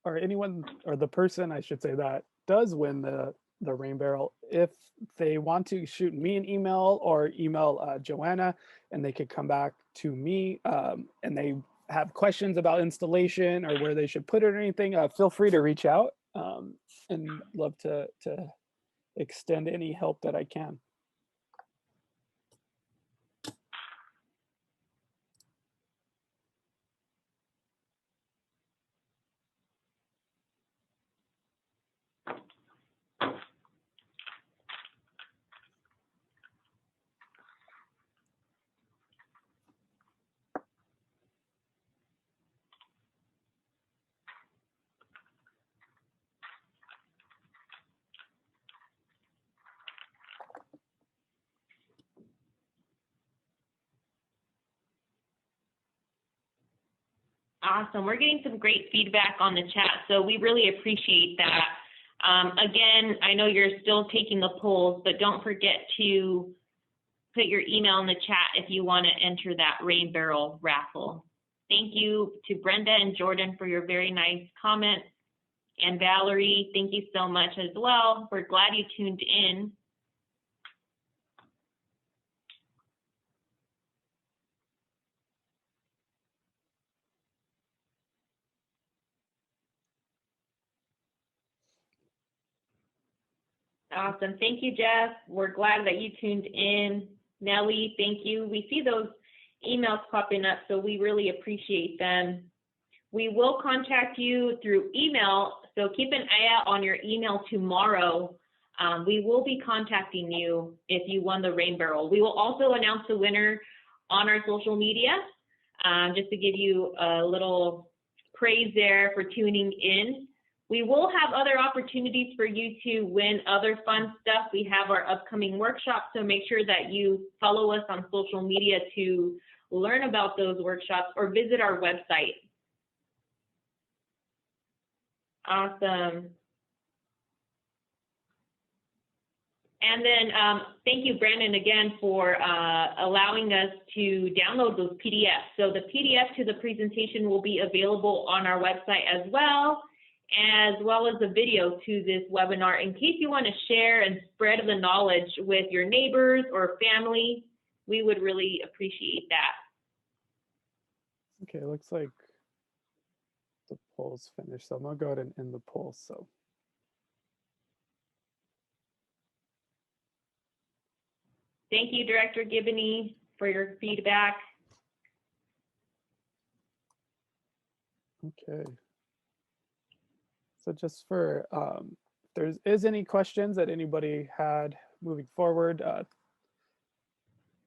or anyone or the person, I should say, that does win the rain barrel, if they want to shoot me an email or email Joanna, and they could come back to me and they have questions about installation or where they should put it or anything, feel free to reach out and love to extend any help that I can. Awesome. We're getting some great feedback on the chat, so we really appreciate that. Again, I know you're still taking the polls, but don't forget to put your email in the chat if you want to enter that rain barrel raffle. Thank you to Brenda and Jordan for your very nice comments. And Valerie, thank you so much as well. We're glad you tuned in. Awesome. Thank you, Jeff. We're glad that you tuned in. Nellie, thank you. We see those emails popping up, so we really appreciate them. We will contact you through email, so keep an eye out on your email tomorrow. We will be contacting you if you won the rain barrel. We will also announce the winner on our social media, just to give you a little praise there for tuning in. We will have other opportunities for you to win other fun stuff. We have our upcoming workshops, so make sure that you follow us on social media to learn about those workshops or visit our website. Awesome. And then thank you, Brandon, again, for allowing us to download those PDFs. So the PDF to the presentation will be available on our website as well as the video to this webinar in case you want to share and spread the knowledge with your neighbors or family. We would really appreciate that. Okay, it looks like the poll's finished, so I'm gonna go ahead and end the poll. So thank you, Director Gibney, for your feedback. Okay. So just for, if there is any questions that anybody had moving forward,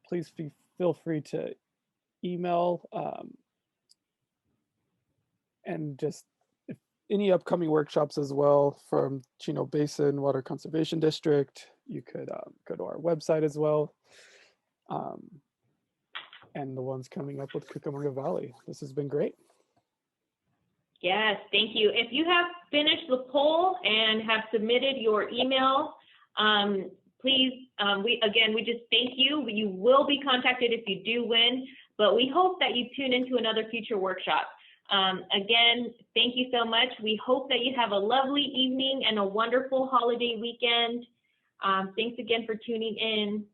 please feel free to email, and just if any upcoming workshops as well from Chino Basin Water Conservation District, you could go to our website as well. And the ones coming up with Cucamonga Valley. This has been great. Yes, thank you. If you have finished the poll and have submitted your email, please, we just thank you. You will be contacted if you do win, but we hope that you tune into another future workshop. Again, thank you so much. We hope that you have a lovely evening and a wonderful holiday weekend. Thanks again for tuning in.